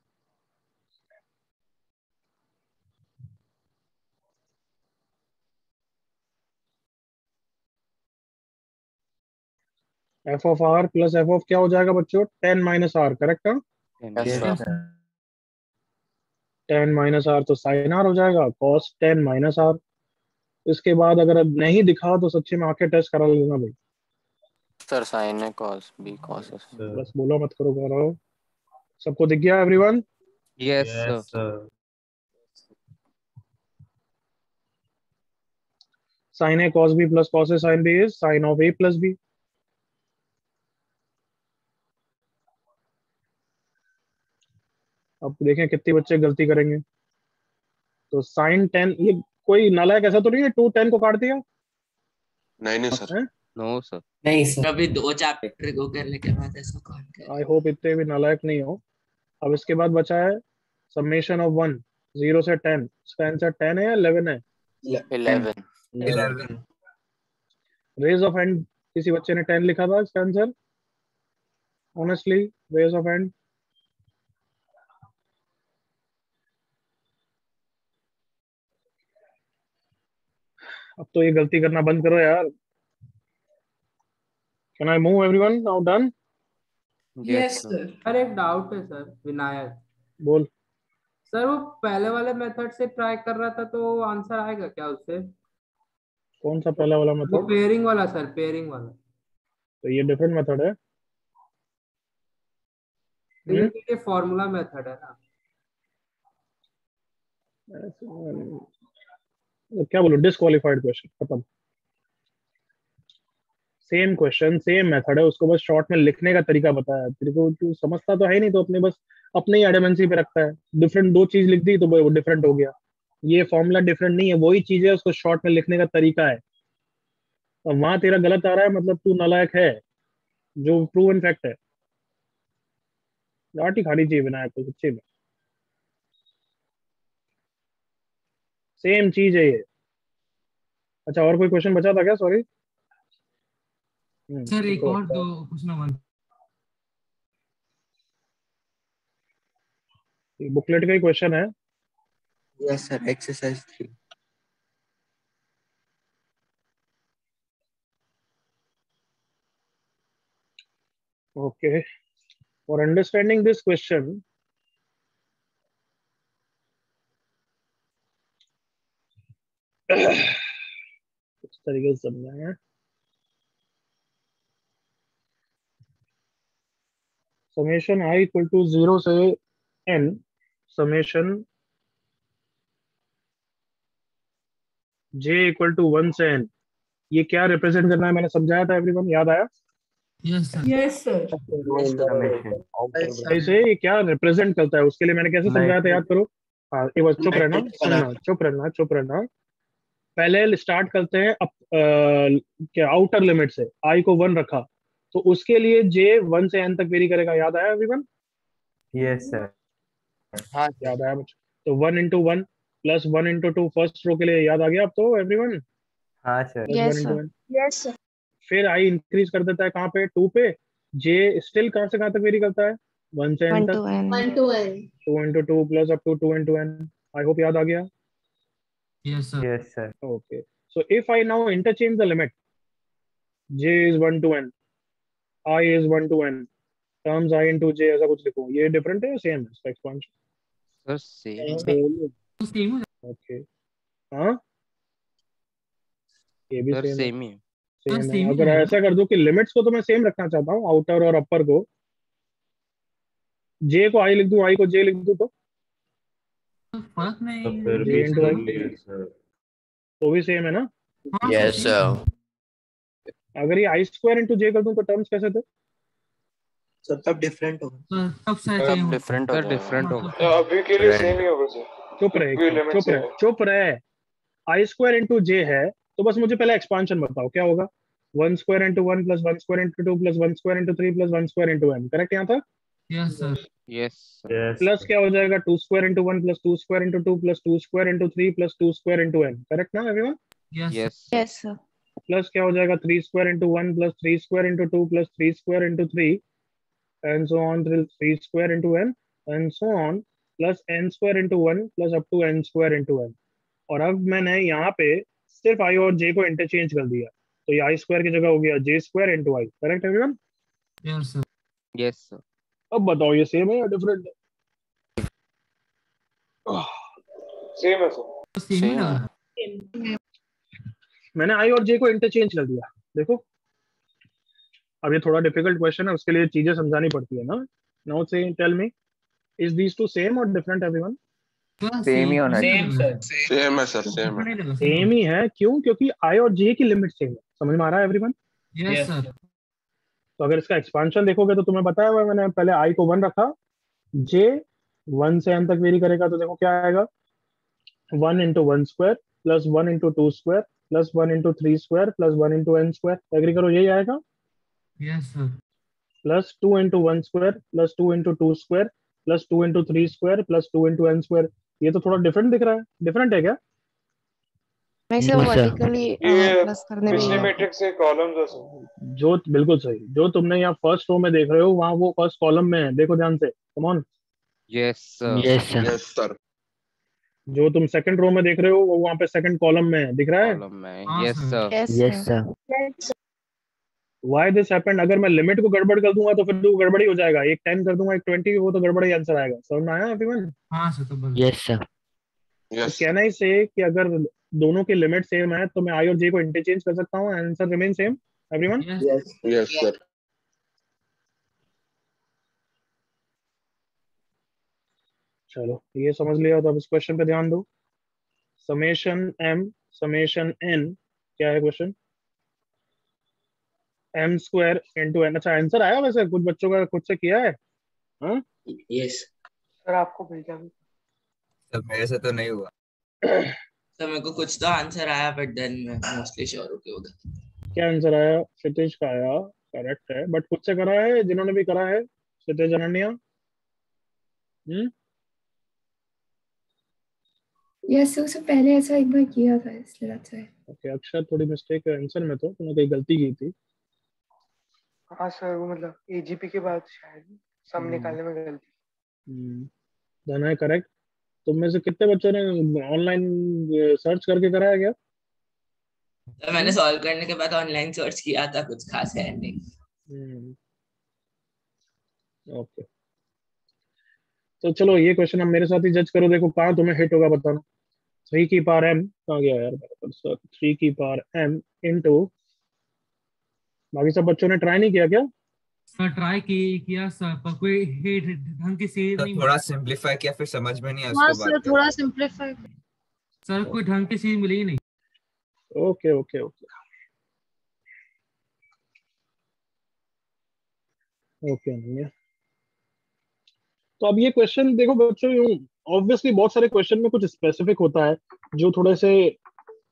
F of r plus f of क्या हो जाएगा बच्चों? 10 माइनस आर, करेक्ट है? Yes, sir. 10 माइनस आर तो साइन आर हो जाएगा, कॉस 10 माइनस आर। इसके बाद अगर अब नहीं दिखा तो सच्ची में आंखें टेस्ट करा लेना भाई। सर साइन है कॉस बी कॉस बस बोलो मत करो, कह रहा हो। सबको दिख गया everyone? Yes Yes, sir sir. Sine A cos B plus cos A sine B is sine of A plus B. अब देखें कितने बच्चे गलती करेंगे। तो साइन 10, ये कोई नालायक ऐसा तो नहीं है 2 10 को काट दिया? नहीं नहीं सर। हैं? नो सर नहीं सर, अभी 2 चैप्टर को करने के बाद ऐसा कौन करे? आई होप इतने भी नालायक नहीं हो। अब इसके बाद बचा है समेशन ऑफ 1 0 से 10। इसका आंसर 10 है या 11 है? 11 11 रेज ऑफ हैंड, किसी बच्चे ने 10 लिखा था इसका answer? Honestly raise of hand. अब तो ये गलती करना बंद करो यार। Can I move everyone now? Done? Yes sir sir एक डाउट है सर, विनायक बोल। सर, वो पहले वाले मेथड से ट्राई कर रहा था तो आंसर आएगा क्या उससे? कौन सा पहला वाला वो मेथड? पेयरिंग वाला सर, पेयरिंग वाला। तो ये डिफरेंट मेथड है। ये फॉर्मूला मेथड है ना? क्या बोलो, डिस्क्वालिफाइड क्वेश्चन, खत्म। सेम क्वेश्चन सेम मेथड है, उसको बस शॉर्ट में लिखने का तरीका बताया है। तेरे को तू समझता तो है नहीं, तो अपने बस अपने ही एडमेंसी पे रखता है। डिफरेंट दो चीज लिख दी तो वो डिफरेंट हो गया। ये फॉर्मूला डिफरेंट नहीं है, वही चीज है, उसको शॉर्ट में लिखने का तरीका है। और वहां तेरा गलत आ रहा है, मतलब तू नालायक है, जो प्रूवन फैक्ट है। लाठी खानी चाहिए विनायक को सच्ची में। सेम चीज है ये। अच्छा और कोई क्वेश्चन बचा था क्या? सॉरी। सर एक और दो पूछना मन। बुकलेट का ही क्वेश्चन है। Yes sir, exercise 3। Okay. For understanding this question, इस तरीके से समझना है। समेशन i इक्वल टू 0 से n, summation j equal to 1 से n, ये क्या रिप्रेजेंट करना है मैंने समझाया था एवरीवन, याद आया? Yes sir. Yes sir. ऐसे ये क्या रिप्रेजेंट करता है, उसके लिए मैंने कैसे समझाया था, याद करो। हाँ एक बार चुप रहना, सुनना, चुप रहना। पहले स्टार्ट करते हैं क्या आउटर लिमिट से, i को 1 रखा, तो उसके लिए j 1 से n तक वेरी करेगा। याद आया एवरीवन? Yes, sir. हाँ याद आया मुझे? तो 1 into 1 plus 1 into 2 first row के लिए याद आ गया अब तो एवरीवन? हाँ sir. Yes, 1 sir. into 1। Yes sir. फिर i इंक्रीज कर देता है कहाँ पे? 2 पे। j स्टिल कहाँ से कहाँ तक वेरी करता है? 1 से n 1 तक। to n. 1 to n। 2 into 2 प्लस up to 2 into n। I hope याद आ गया। Yes sir. Yes, sir. Okay. So if I now interchange the limit, j is 1 to n, I is 1 to n, terms I into j ऐसा कुछ लिखूं, ये डिफरेंट है या सेम है इसका एक्सपेंशन? सर सेम सेम हो ओके। हाँ ये भी सर सेम है। सेम ही है सेम है। same ही अगर रहेगा। ऐसा कर दूं कि लिमिट्स को तो मैं सेम रखना चाहता हूँ, आउटर और अपर को, j को i लिख दूं, i को j लिख दूं, तो फर्क नहीं। तो फिर j भी into i same ही है, sir. तो भी सेम है ना? हाँ, यस सर। अगर ये i स्क्वायर इंटू j कर दूं तो टर्म्स कैसे थे? सब तब डिफरेंट होगा। सब शायद सब same हो। डिफरेंट हो सर जाएगा डिफरेंट होगा। अभी के लिए सेम ही होगा सर। चुप रहे, चुप रहे। i स्क्वायर इंटू j है, तो बस मुझे पहले एक्सपांशन बताओ क्या होगा। 1 square into 1 plus 1 square into 2 plus 1 square into 3 plus 1 square into n, correct यहाँ तक? Yes sir. Yes Yes, plus sir. क्या हो जाएगा? 2 square into 1 plus 2 square into 2 plus 2 square into 3 plus 2 square into n, correct ना everyone? Yes yes Yes, sir. Plus क्या हो जाएगा? 3 square into 1 plus 3 square into 2 plus 3 square into 3 and so on 3 square into n and so on plus n square into 1 plus up to n square into n। और अब मैंने यहाँ पे सिर्फ i और j को इंटरचेंज कर दिया, तो ये आई स्क्वायर की जगह हो गया J square into I, correct everyone? Yes sir. Yes sir. अब बताओ ये सेम है या डिफरेंट है? सेम है सर। सेम ही सेम लग है। रहा मैंने आई और जे को इंटरचेंज कर दिया, देखो। अब ये थोड़ा डिफिकल्ट क्वेश्चन है, उसके लिए चीजें समझानी पड़ती है ना। Now say tell me, is these two same और डिफरेंट एवरीवन? है। सेम ही होना सेम चाहिए। सर। सेम है सर, सेम है। नहीं लगा सेम ही है, क्यों? क्योंकि आई और जे की लिमिट सेम है, समझ में आ रहा है एवरीवन? Yes sir. तो अगर इसका एक्सपांशन देखोगे तो तुम्हें बताया हुआ है, मैंने पहले आई को 1 रखा, जे 1 से n तक वेरी करेगा, तो देखो क्या आएगा, 1 into 1 square plus 1 into 2 square plus 1 into 3 square plus 1 into n square, agree करो, यही आएगा। Yes sir. Plus 2 into 1 square plus 2 into 2 square plus 2 into 3 square plus 2 into n square. ये तो थोड़ा डिफरेंट दिख रहा है, डिफरेंट है क्या? वैसे वो वर्टिकली ये प्लस करने पे पिछले ये मैट्रिक्स से कॉलम जैसे। जो बिल्कुल सही, जो तुमने यहाँ फर्स्ट रो में देख रहे हो वहां वो फर्स्ट कॉलम में है, देखो ध्यान से, come on. Yes sir. Yes sir. Yes sir. जो तुम सेकंड रो में देख रहे हो वो वहां पे सेकंड कॉलम में है, दिख रहा है? कॉलम में। हाँ yes sir. Sir. Yes yes sir. Sir. Why this happened? अगर मैं लिमिट को गड़बड़ कर दूंगा तो फिर तो गड़बड़ ही हो जाएगा, एक 10 कर दूंगा एक 20, वो तो गड़बड़ ही आंसर आएगा, समझ में आया एवरीवन? हाँ सर तो बस। Yes sir. Yes can I से कि अगर दोनों की लिमिट सेम है तो मैं आई और जे को इंटरचेंज कर सकता हूँ, answer remain same everyone? Yes yes yes sir. चलो ये समझ लिया, तो अब इस क्वेश्चन पे ध्यान दो। समेशन m समेशन n, क्या है question? m square into n। अच्छा आंसर आया वैसे, कुछ बच्चों का खुद से किया है? हाँ यस सर आपको भेजा भी। सब मेरे से तो नहीं हुआ। सर मेरे को कुछ तो आंसर आया बट देन मैं मोस्टली श्योर होके उधर। क्या आंसर आया? क्षितिज का आया, करेक्ट है, बट खुद से करा है जिन्होंने भी करा है? क्षितिज, अनन्या? यस सर, उससे पहले ऐसा एक बार किया था इसलिए अच्छा है। ओके, अक्षर थोड़ी मिस्टेक है आंसर में, तो तुमने कहीं गलती की थी। हाँ सर वो मतलब एजीपी के बाद शायद सम निकालने में गलती। देन है करेक्ट। तुम में से कितने बच्चों ने ऑनलाइन सर्च करके कराया क्या? तो मैंने सॉल्व करने के बाद ऑनलाइन सर्च किया था, कुछ खास है नहीं। ओके, तो चलो ये क्वेश्चन अब मेरे साथ ही जज करो, देखो कहाँ तुम्हें हिट होगा बताना। 3 की पावर m कहाँ गया यार मेरे पास? 3 की पावर m इंटू, बाकी सब बच्चों ने ट्राई नहीं किया क्या? सर ट्राई किया सर, पर कोई ढंग की सीरीज तो नहीं थोड़ा सिंपलीफाई किया, फिर समझ में नहीं आया हाँ उसको सर, बात थोड़ा सिंपलीफाई। सर कोई ढंग की सीरीज मिली ही नहीं। ओके ओके ओके ओके नहीं है। तो अब ये क्वेश्चन देखो बच्चों, यूं ऑब्वियसली बहुत सारे क्वेश्चन में कुछ स्पेसिफिक होता है जो थोड़े से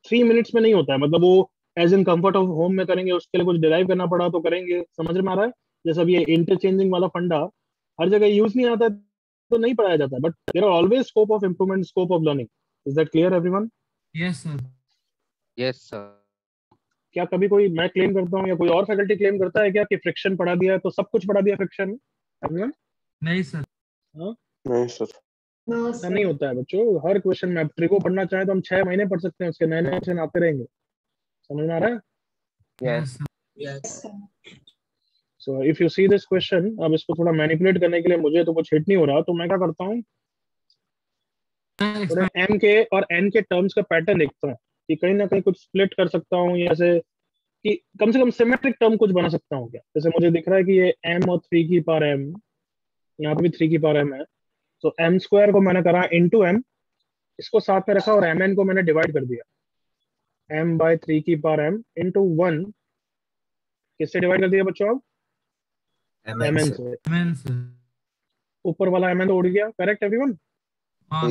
3 मिनट्स में नहीं होता है, मतलब वो as in comfort of home में करेंगे, उसके लिए कुछ डिराइव करना पड़ा तो करेंगे, समझ में आ रहा है? जैसे अब ये इंटरचेंजिंग वाला फंडा हर जगह यूज नहीं आता है, तो नहीं पढ़ाया जाता है, but there are always scope of improvement, scope of learning. Is that clear everyone? Yes sir. Yes sir. क्या कभी कोई, मैं क्लेम करता हूँ या कोई और फैकल्टी क्लेम करता है क्या कि फ्रिक्शन पढ़ा दिया है तो सब कुछ पढ़ा दिया फ्रिक्शन में? एवरीवन? नहीं सर। हाँ नहीं सर। ऐसा नहीं होता है बच्चों, हर क्वेश्चन में, अब ट्रिको पढ़ना चाहे तो हम 6 महीने पढ़ सकते हैं, उसके नए नए क्वेश्चन आते रहेंगे, समझ में आ रहा है? Yes yes so if you see this question, अब इसको थोड़ा मैनिपुलेट करने के लिए मुझे तो कुछ हिट नहीं हो रहा, तो मैं क्या करता हूँ, थोड़े m के और n के टर्म्स का पैटर्न देखता हूँ कि कहीं ना कहीं कुछ स्प्लिट कर सकता हूँ, या ऐसे कि कम से कम सिमेट्रिक टर्म कुछ बना सकता हूँ क्या? जैसे मुझे दिख रहा है कि ये m और 3 की पावर m, यहाँ पे भी 3 की पावर m है, तो m स्क्वायर को मैंने करा इंटू m, इसको साथ में रखा और mn को मैंने डिवाइड कर दिया, m बाय 3 की पावर m इंटू 1, किससे डिवाइड कर दिया बच्चों? अब mn से, ऊपर वाला mn तो उड़ गया, correct everyone?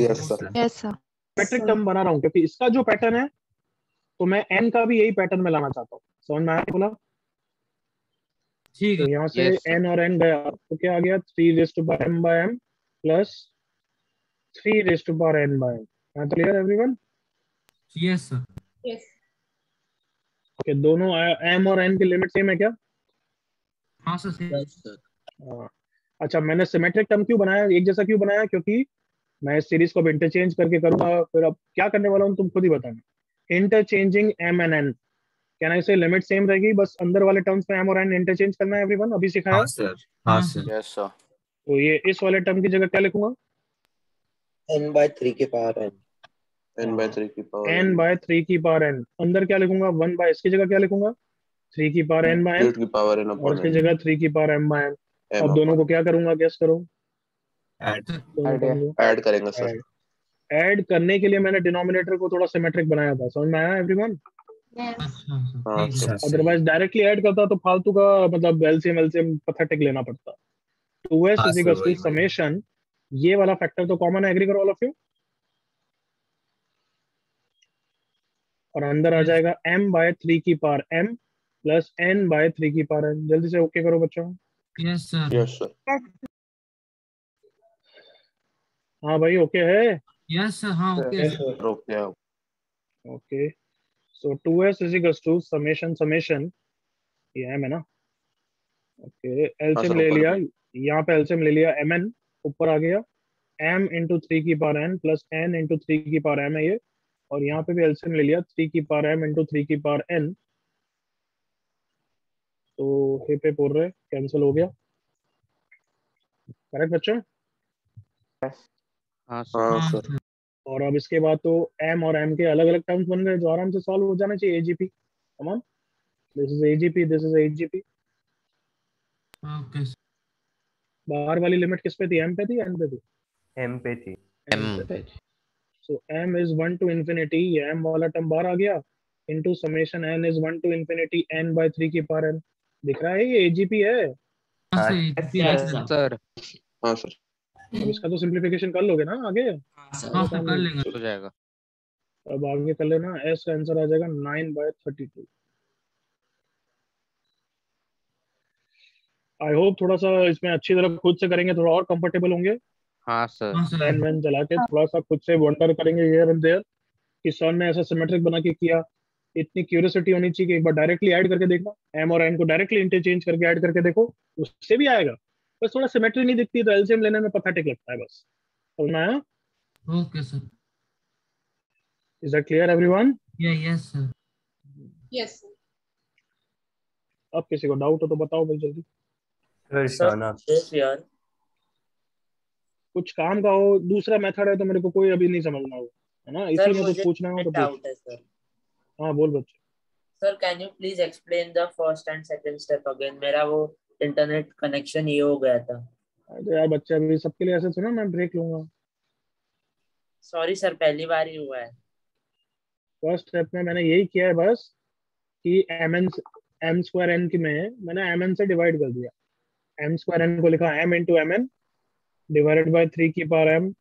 Yes sir. Yes sir. Symmetric term बना रहा हूँ क्योंकि इसका जो पैटर्न है तो मैं n का भी यही पैटर्न में लाना चाहता हूँ, समझ में आया? बोला ठीक है। तो यहाँ से Yes, n और n गया तो क्या आ गया, 3 raise to power m by m plus 3 raise to power n by m। यहाँ clear everyone? Yes sir. Yes okay, दोनों m और n की लिमिट सेम है क्या? हाँ सर। हाँ। अच्छा, मैंने सिमेट्रिक टर्म क्यों बनाया, एक जैसा क्यों बनाया? क्योंकि मैं इस सीरीज को अब इंटरचेंज करके करूंगा, फिर अब क्या करने वाला हूँ तुम खुद ही बताना। Interchanging m and n, can I से लिमिट सेम रहेगी, बस अंदर वाले टर्म्स में m और n इंटरचेंज करना है एवरीवन, अभी सिखाया। हाँ सर, हाँ सर, यस सर। तो ये इस वाले टर्म की जगह क्या लिखूंगा? n/3 की पावर n। n/3 की पावर n/3 की पावर n। अंदर क्या लिखूंगा? 1 इसकी जगह क्या लिखूंगा? 3 की पावर n बाय n, 3 की पावर n और अपॉन इसकी n, जगह 3 की power m by n। m अब दोनों अपॉन को क्या करूंगा? गेस करो ऐड दोनों टर्म को। ऐड करेंगे सर। ऐड करने के लिए मैंने डिनोमिनेटर को थोड़ा सिमेट्रिक बनाया था, समझ में आया एवरीवन? अच्छा सर हाँ ठीक है। सर। अदरवाइज डायरेक्टली ऐड करता तो फालतू का मतलब एलसीएम पथेटिक लेना पड़ता। 2s हाँ इज सर, इक्वल्स टू वही वही। समेशन, ये वाला फैक्टर तो कॉमन है, एग्री करो ऑल ऑफ यू। और अंदर आ जाएगा m/3 की पावर m प्लस n/3 की पावर n। जल्दी से ओके करो बच्चों। Yes sir yes sir. हाँ भाई ओके है। यस सर हाँ okay Yes, sir. sir. Okay. Okay so 2s is equals to summation ये m है ना। ओके हाँ एलसीएम सर ले ऊपर लिया, में। यहाँ पे एलसीएम ले लिया, mn ऊपर आ गया, m इंटू 3 की power n plus n into 3 की पावर m है ये, और यहाँ पे भी एलसीएम ले लिया 3 की पावर m इंटू 3 की पावर n। तो हे पे पोर रहे कैंसिल हो गया, करेक्ट बच्चों? हाँ हाँ सर। हाँ सर। सर और अब इसके बाद तो m और m के अलग अलग टर्म्स बन गए जो आराम से सॉल्व हो जाना चाहिए। AGP come on, this is AGP, this is AGP. Okay sir. बाहर वाली लिमिट किस पे थी? m पे थी n पे थी? m पे थी। m पे। So m is 1 to infinity, ये m वाला टर्म बाहर आ गया, into summation n is 1 to infinity n/3 की पावर n। दिख रहा है ये एजीपी है। हाँ हाँ सर ये है यस सर। सर। सर हाँ सर। अब इसका तो सिंप्लीफिकेशन कर लोगे ना आगे? हाँ सर। हाँ ज्यादा सर टाइम कर नहीं। लेंगे। हो जाएगा। अब आगे कर लेना। s का आंसर आ जाएगा 9/32। आई होप थोड़ा सा इसमें अच्छी तरह खुद से करेंगे, थोड़ा और कंफर्टेबल होंगे। हाँ सर। हाँ सर पेन वैन चला के थोड़ा सा खुद से वंडर करेंगे हियर एंड देयर कि सर ने ऐसा सिमेट्रिक बना के किया। इतनी क्यूरियोसिटी होनी चाहिए कि एक बार डायरेक्टली ऐड करके देखना, m और n को डायरेक्टली इंटरचेंज करके ऐड करके देखो, उससे भी आएगा। बस थोड़ा सिमेट्री नहीं दिखती तो एलसीएम लेने में पथेटिक लगता है बस। समझ में आया? Okay sir. Is that clear everyone? Yes sir. Yes अब किसी को डाउट हो तो बताओ भाई जल्दी। Sir sir Shaunak. यस यार। कुछ काम का हो, दूसरा मेथड है तो मेरे को कोई अभी नहीं समझना हो, है ना? सर इसी में कुछ मुझे पूछना हो तो पूछ। डाउट है सर। हाँ बोल बच्चे। Sir can you please explain the first and second step again? मेरा वो इंटरनेट कनेक्शन ये हो गया था। अरे यार बच्चे अभी सबके लिए ऐसे सुनो, मैं ब्रेक लूंगा। सॉरी सर पहली बार ही हुआ है। फर्स्ट स्टेप में मैंने यही किया है बस कि m स्क्वायर n की में मैंने mn से डिवाइड कर दिया। m स्क्वायर n को लिखा m into mn divided by 3 की पावर m,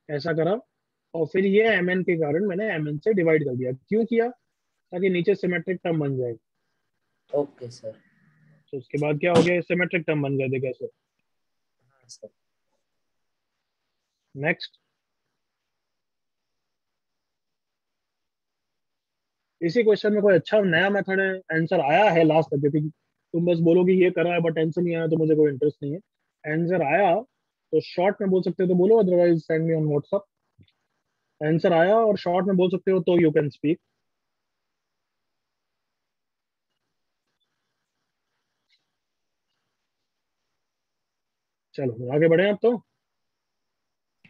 ऐसा करा। और फिर ये mn के कारण मैंने mn से डिवाइड कर दिया। क्यों किया? ताकि नीचे सिमेट्रिक टर्म बन जाए। Okay sir. तो उसके बाद क्या हो गया? सिमेट्रिक टर्म बन गए थे कैसे? हाँ सर। नेक्स्ट, इसी क्वेश्चन में कोई अच्छा नया मेथड है? आंसर आया है लास्ट तक, क्योंकि तुम बस बोलोगे ये करा है बट आंसर नहीं आया तो मुझे कोई इंटरेस्ट नहीं है। आंसर आया तो शॉर्ट में बोल सकते हो तो बोलो, otherwise send me on WhatsApp. Answer आया और शॉर्ट में बोल सकते हो तो यू कैन स्पीक। चलो आगे बढ़े अब तो।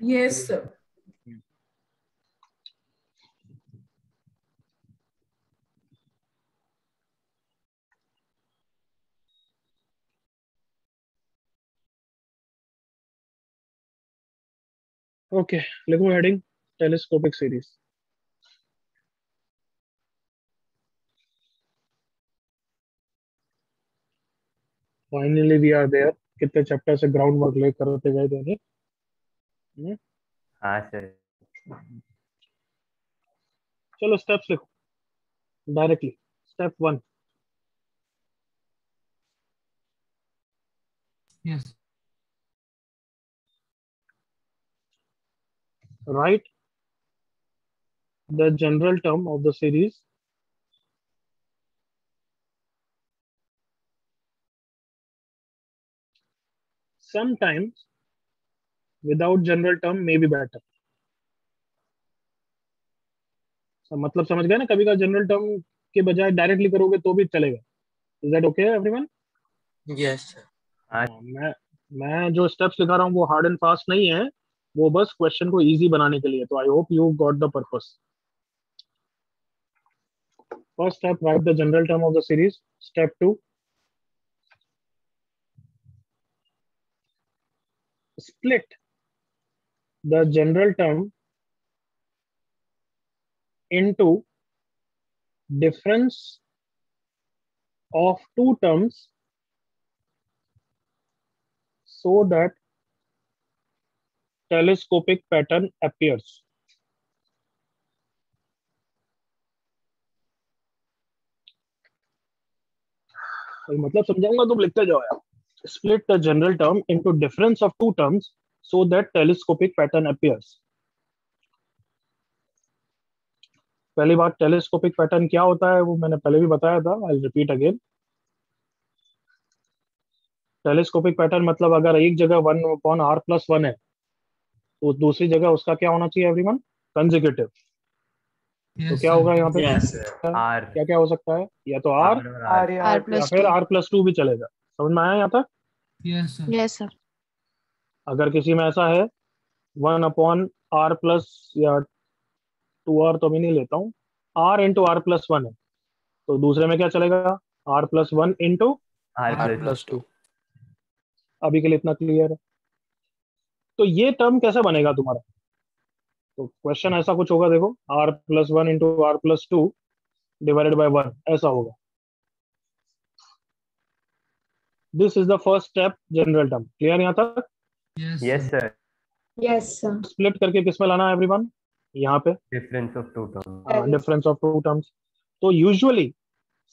Yes sir. ओके लिखो heading telescopic series. Finally we are there. कितने चैप्टर से ग्राउंड वर्क ले करते गए थे नहीं? हाँ सर। चलो स्टेप्स लिखो directly. Step 1, yes write the general term of the series sometimes without general term may be better. मतलब समझ गए ना, कभी का जनरल टर्म के बजाय डायरेक्टली करोगे तो भी चलेगा. Is that okay everyone? Yes मैं जो स्टेप्स लिखा रहा हूँ वो हार्ड एंड फास्ट नहीं है, वो बस क्वेश्चन को इजी बनाने के लिए. तो I hope you got the purpose. First step, right the general term of the series. Step 2, split the general term into difference of two terms so that telescopic pattern appears. तो मतलब समझाऊंगा, तुम लिखते जाओ यार. Split the general term into difference of two terms so that telescopic pattern appears. पहली बात, टेलीस्कोपिक पैटर्न क्या होता है वो मैंने पहले भी बताया था. I repeat again. Telescopic pattern मतलब अगर एक जगह 1/r+1 है तो दूसरी जगह उसका क्या होना चाहिए एवरीवन? कंसेक्यूटिव. तो क्या होगा यहाँ पे? क्या क्या हो सकता है? या तो r या फिर r+2 भी चलेगा. समझ में आया यहाँ तक? Yes sir. अगर किसी में ऐसा है 1/r+ या 2r तो मैं नहीं लेता हूँ, r इंटू r+1 है, तो दूसरे में क्या चलेगा? r+1 into r+2. अभी के लिए इतना क्लियर है? तो ये टर्म कैसे बनेगा तुम्हारा? तो क्वेश्चन ऐसा कुछ होगा, देखो, r+1 into r+2 divided by 1 ऐसा होगा. This is the first step, general term. Clear यहाँ तक? Yes sir. Yes sir. Split करके किस में लाना है एवरीवन? यहाँ पे difference of two terms. Difference of two terms. तो यूजुअली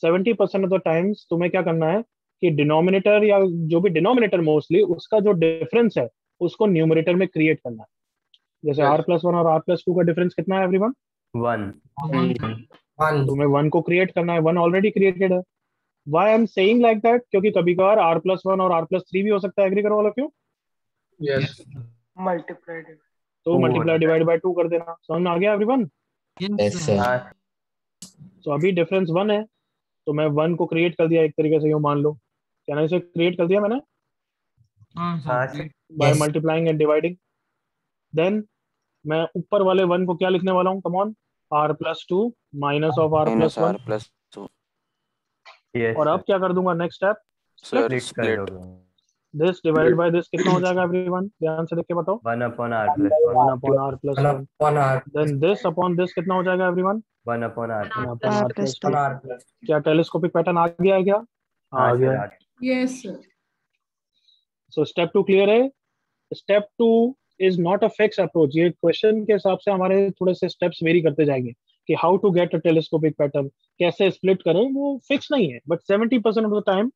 70% ऑफ द टाइम्स तुम्हें क्या करना है कि डिनोमिनेटर या जो भी डिनोमिनेटर मोस्टली उसका जो डिफरेंस है उसको न्यूमरेटर में क्रिएट करना है. जैसे r+1 और r+2 का डिफरेंस कितना है एवरीवन? 1. तुम्हें 1 को क्रिएट करना है. 1 ऑलरेडी क्रिएटेड है. Why I'm saying like that? क्योंकि कभी कभार r+1 और r+3 भी हो सकता है. एग्री करो वाला? क्यों? यस. मल्टीप्लाइड. तो मल्टीप्लाई डिवाइड बाय 2 कर देना. समझ में आ गया एवरीवन? Yes sir. तो अभी डिफरेंस 1 है तो मैं 1 को क्रिएट कर दिया एक तरीके से, यूं मान लो. क्या ना, इसे क्रिएट कर दिया मैंने by multiplying and dividing. Then मैं ऊपर वाले 1 को क्या लिखने वाला हूँ? Come on, r+2 minus of r+1. और अब क्या कर दूंगा? Next step, split. This divided by this कितना हो जाएगा एवरीवन? ध्यान से देख के बताओ. 1/r+1. Then this upon this कितना हो जाएगा एवरीवन? 1/r+2. क्या टेलीस्कोपिक पैटर्न आ गया है? क्या आ गया? Yes sir. So step 2 clear है? Step 2 is not a fix approach. ये क्वेश्चन के हिसाब से हमारे थोड़े से स्टेप्स वेरी करते जाएंगे कि how to get a telescopic pattern, कैसे स्प्लिट करें, वो फिक्स नहीं है. But 70% of the time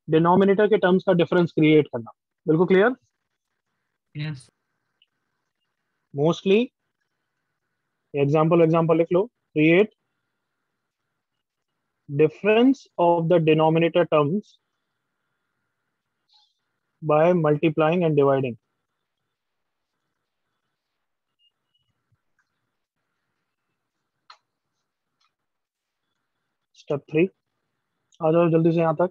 denominator के टर्म्स का डिफरेंस क्रिएट करना. बिल्कुल क्लियर? यस. मोस्टली एग्जांपल लिख लो. Create difference of the denominator terms by multiplying and dividing. Step 3, आ जाओ जल्दी से यहाँ तक.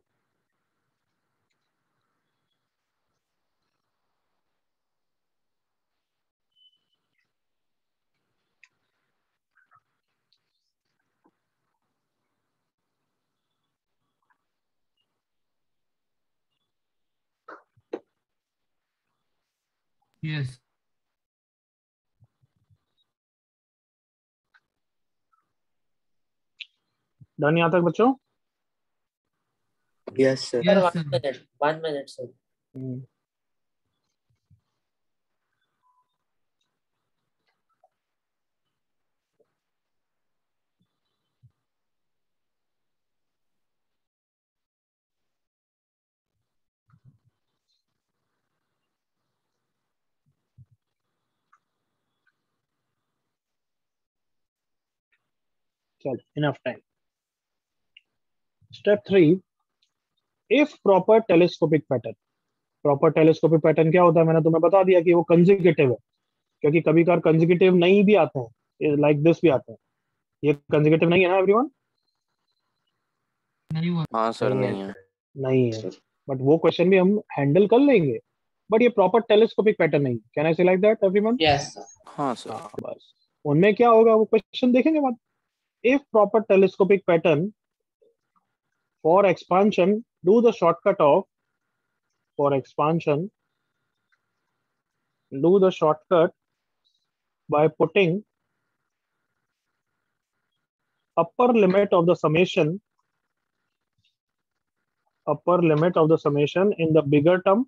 यस. डन यहाँ तक बच्चों? Yes sir. Yes, sir. 1 minute. 1 minute, sir. चल, enough time. Step 3, if proper telescopic pattern. Proper telescopic pattern क्या होता है? मैंने तुम्हें बता दिया कि वो कंसेक्यूटिव है, क्योंकि कभी कभार कंसेक्यूटिव नहीं भी आते हैं, लाइक दिस भी आते हैं. ये कंसेक्यूटिव नहीं है ना एवरीवन? नहीं हुआ। हाँ सर नहीं है। नहीं है, बट वो क्वेश्चन भी हम हैंडल कर लेंगे, बट ये प्रॉपर टेलीस्कोपिक पैटर्न नहीं। कैन आई से लाइक दैट एवरीवन? यस हाँ सर। हाँ बस उनमें क्या होगा वो क्वेश्चन देखेंगे बाद। If proper telescopic pattern for expansion do the shortcut of for expansion do the shortcut by putting upper limit of the summation in the bigger term,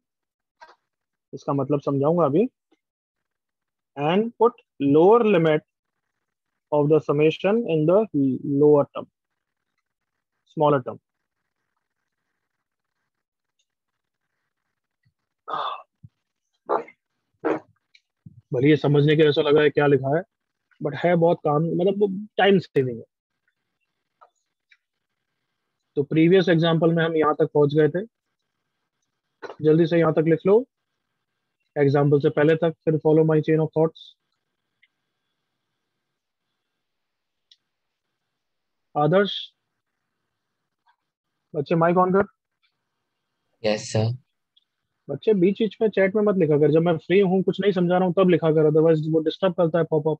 इसका मतलब समझाऊंगा अभी, and put lower limit of the summation in the lower term, smaller term. भले ये समझने के ऐसा लगा है क्या लिखा है, बट है बहुत काम, मतलब टाइम सेविंग है। तो प्रीवियस एग्जांपल में हम यहाँ तक पहुंच गए थे, जल्दी से यहाँ तक लिख लो एग्जाम्पल से पहले तक, फिर follow my chain of thoughts. Adarsh बच्चे माइक ऑन कर। Yes sir. बच्चे बीच बीच में चैट में मत लिखा कर, जब मैं फ्री हूँ कुछ नहीं समझा रहा हूँ तब लिखा कर, अदरवाइज वो डिस्टर्ब करता है पॉपअप।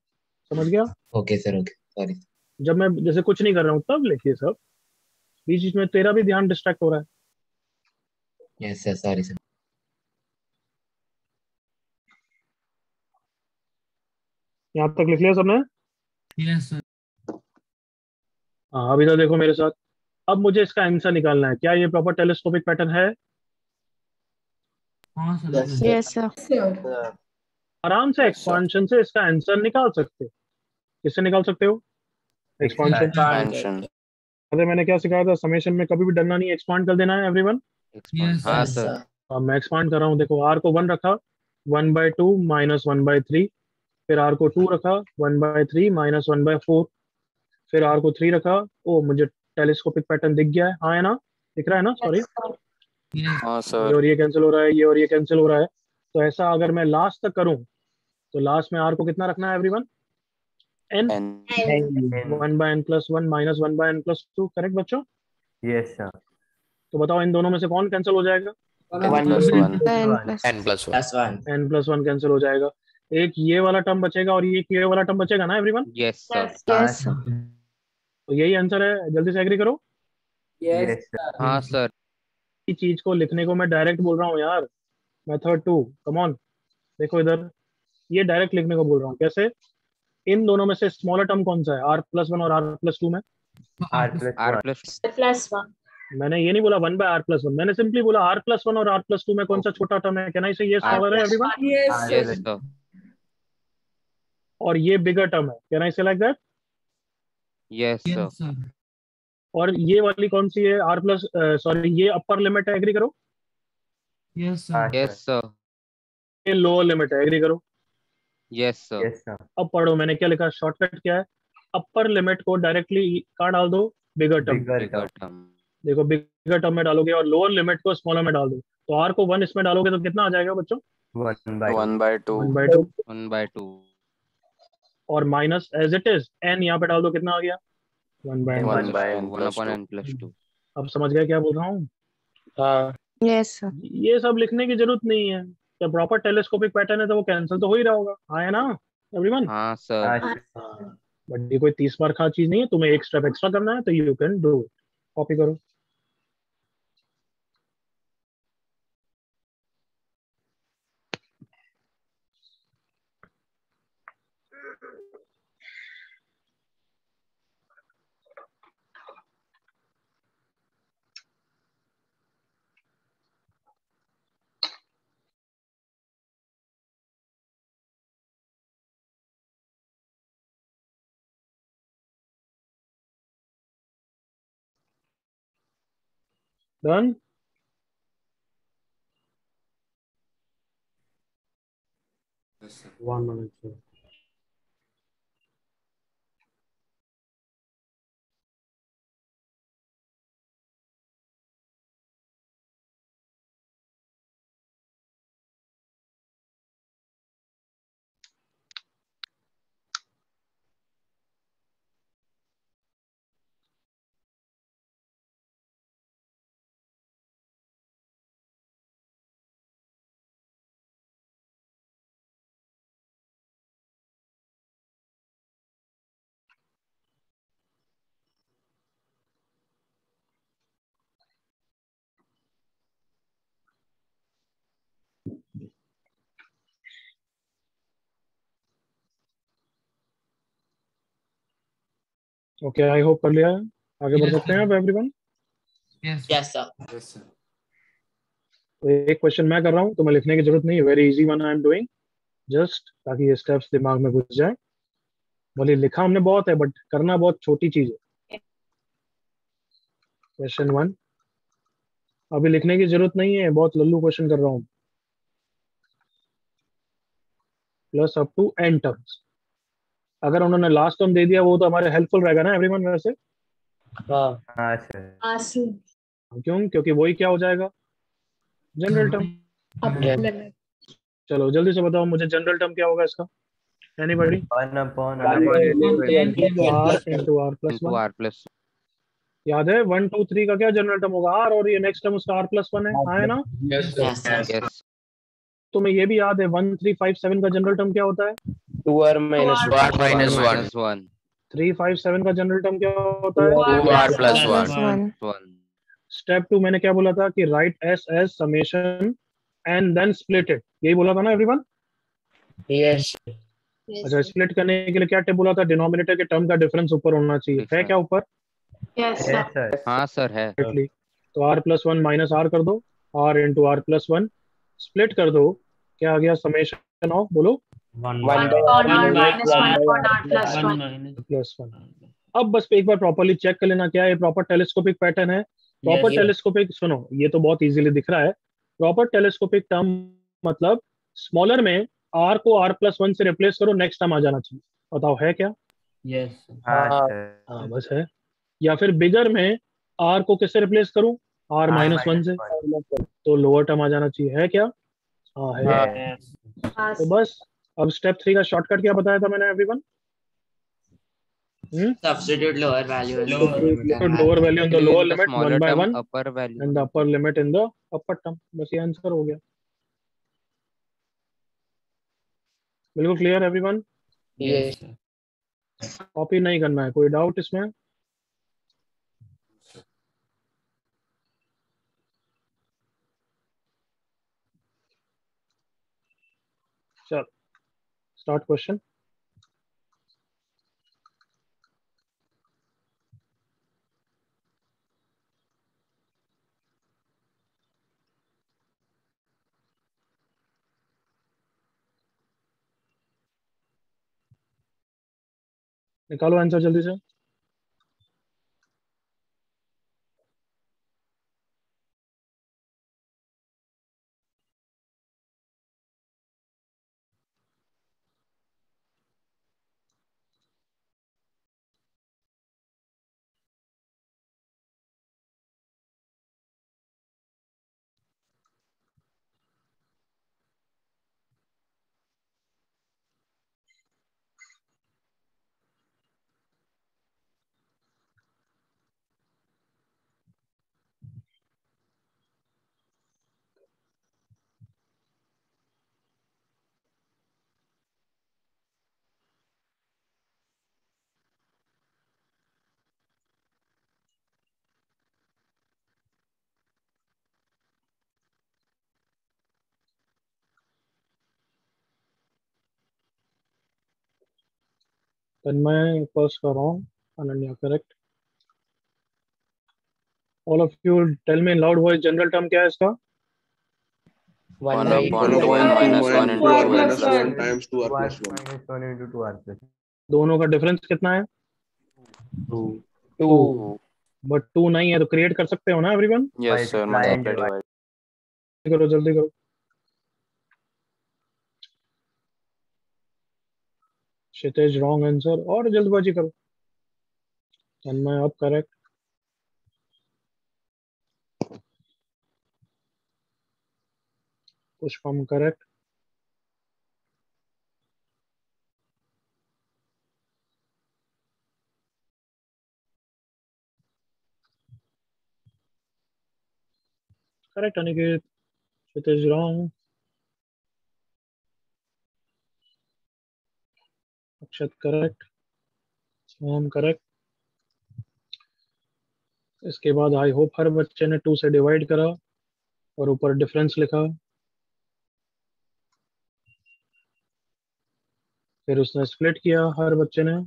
समझ गया? Okay sir, okay sorry. जब मैं जैसे कुछ नहीं कर रहा हूँ तब लिखिए सब, बीच बीच में तेरा भी ध्यान डिस्ट्रैक्ट हो रहा है। Yes sir, sorry sir. यहाँ तक लिख लिया सबने? Yes sir. हाँ अभी तो देखो मेरे साथ, अब मुझे इसका आंसर निकालना है। क्या ये प्रॉपर टेलीस्कोपिक पैटर्न है? हाँ सर। Yes sir. आराम से एक्सपांशन से इसका आंसर निकाल सकते हो। किससे निकाल सकते हो? एक्सपांशन। एक्सपेंशन। अरे मैंने क्या सिखाया था, समेशन में कभी भी डरना नहीं, एक्सपांड कर देना है एवरीवन। यस हाँ सर। सर। अब मैं एक्सपांड कर रहा हूँ, देखो आर को 1 रखा, 1/2 माइनस 1/3, फिर आर को 2 रखा, 1/3 माइनस 1/4, फिर आर को 3 रखा। ओ मुझे टेलीस्कोपिक पैटर्न दिख गया है, हाँ है ना? दिख रहा है ना? सॉरी, हाँ ये सर। और ये कैंसिल हो रहा है, ये और ये कैंसिल हो रहा है। तो ऐसा अगर मैं लास्ट तक करूं तो लास्ट में आर को कितना रखना है everyone? N. N. 1/n+1 minus 1/n+2, correct बच्चों? Yes sir. तो बताओ इन दोनों में से कौन कैंसिल हो जाएगा? n+1। n+1 n+1 कैंसिल हो जाएगा। एक ये वाला टर्म बचेगा और एक ये वाला टर्म बचेगा ना everyone? Yes sir. Yes sir. तो यही आंसर है, जल्दी से एग्री करो। यस हाँ सर। इस चीज को लिखने को मैं डायरेक्ट बोल रहा हूँ यार, मेथड 2, कम ऑन। देखो इधर, ये डायरेक्ट लिखने को बोल रहा हूँ। कैसे? इन दोनों में से स्मॉलर टर्म कौन सा है, r+1 और r+2 में? +1 मैंने ये नहीं बोला 1/r+1, मैंने सिंपली बोला r+1 और r+2 में कौन सा छोटा टर्म है। कैन आई से ये स्मॉलर है एवरीवन? Yes sir. और ये बिगर टर्म है। कैन आई से like that? Yes sir. Yes sir. और ये वाली कौन सी है, सॉरी ये अपर लिमिट है, एग्री करो। Yes sir. Yes sir. ये लोअर लिमिट है, एग्री करो। Yes sir. Yes sir. अब पढ़ो मैंने क्या लिखा, शॉर्टकट क्या है? अपर लिमिट को डायरेक्टली कहाँ डाल दो? बिगर टर्म। बिगर टर्म। देखो बिगर टर्म में डालोगे और लोअर लिमिट को स्मॉलर में डाल दो, तो r को 1 इसमें डालोगे तो कितना आ जाएगा बच्चों? 1/2। 1/2। 1/2। और minus as it is n यहाँ पे डाल दो, कितना आ गया? 1/n+2। 1/n+2। अब समझ गए क्या बोल रहा हूँ? हाँ यस सर। ये सब लिखने की जरूरत नहीं है, जब प्रॉपर टेलीस्कोपिक पैटर्न है तो वो कैंसिल तो हो ही रहा होगा, हाँ है ना एवरीवन? हाँ सर। बट ये कोई 30 बार का चीज नहीं है, तुम्हें एक स्टेप एक्स्ट्रा करना है तो यू कैन डू। कॉपी करो। Done. One minute. Okay, I hope कर लिया है। आगे बढ़ सकते हैं अब एवरीवन। Yes sir. तो एक क्वेश्चन मैं कर रहा हूँ, तुम्हें लिखने की जरूरत नहीं है, very easy one I am doing, just ताकि ये स्टेप्स दिमाग में घुस जाए। बोले लिखा हमने बहुत है बट करना बहुत छोटी चीज है। क्वेश्चन 1, अभी लिखने की जरूरत नहीं है, बहुत लल्लू क्वेश्चन कर रहा हूँ। Plus up to n terms, अगर उन्होंने लास्ट टर्म दे दिया वो तो हमारे हेल्पफुल रहेगा ना एवरीवन वैसे। हाँ सर। क्यों? क्योंकि वही क्या हो जाएगा, जनरल टर्म। चलो जल्दी से बताओ मुझे जनरल टर्म क्या होगा इसका, anybody? 1 upon r into r plus 1। r plus याद है 1 2 3 का क्या जनरल टर्म होगा, r, और ये नेक्स्ट टर्म उसका r plus 1 है, हाँ है ना? yes तुम्हें ये भी याद है 1 3 5 7 का जनरल टर्म क्या होता है? 2r minus 1 3 5 7 का जनरल टर्म क्या होता है? 2r plus 1 स्टेप 2 मैंने क्या बोला था कि right s as summation and then split it, यही बोला था ना एवरीवन? yes अच्छा, स्प्लिट करने के लिए क्या टिप बोला था? डिनोमिनेटर के टर्म का डिफरेंस ऊपर होना चाहिए, है क्या ऊपर? हाँ सर है। तो r plus 1 माइनस r कर दो, r into r plus 1 split कर दो, क्या आ गया? समेशन ऑफ, बोलो, 1 प्लस 1। अब बस एक बार प्रॉपर्ली चेक कर लेना, क्या है प्रॉपर टेलीस्कोपिक पैटर्न है? प्रॉपर टेलीस्कोपिक, सुनो ये तो बहुत इजीली दिख रहा है। प्रॉपर टेलीस्कोपिक टर्म मतलब स्मॉलर में r को r plus 1 से रिप्लेस करो, नेक्स्ट टर्म आ जाना चाहिए। बताओ है क्या? हाँ बस है। या फिर बिगर में r को किससे रिप्लेस करूं? r minus 1 से, तो लोअर टर्म आ जाना चाहिए, है क्या? हाँ है। तो बस अब स्टेप 3 का शॉर्टकट क्या बताया था मैंने everyone? Substitute lower value. Lower value in the lower limit 1 by 1 upper value and the upper limit in the upper term. बस ये आंसर हो गया। बिल्कुल क्लियर एवरीवन? yes कॉपी नहीं करना है, कोई डाउट इसमें? चलो स्टार्ट क्वेश्चन। निकालो आंसर जल्दी से। मैं फर्स्ट कर रहा हूँ, Ananya correct. All of you tell me in loud voice, general term क्या है इसका? 1 minus 1 times 2r plus 1 into 2r plus दोनों का डिफरेंस कितना है? 2 बट 2 नहीं है तो क्रिएट कर सकते हो ना एवरीवन? yes sir divide करो जल्दी करो। क्षितिज रॉन्ग आंसर, और जल्दबाजी करो। तन्मय अब करेक्ट। पुष्पम करेक्ट। करेक्ट अनिकेत। क्षितिज रॉन्ग। अक्षत करेक्ट। ओम करेक्ट। इसके बाद आई होप हर बच्चे ने 2 से डिवाइड करा और ऊपर डिफरेंस लिखा, फिर उसने स्प्लिट किया हर बच्चे ने,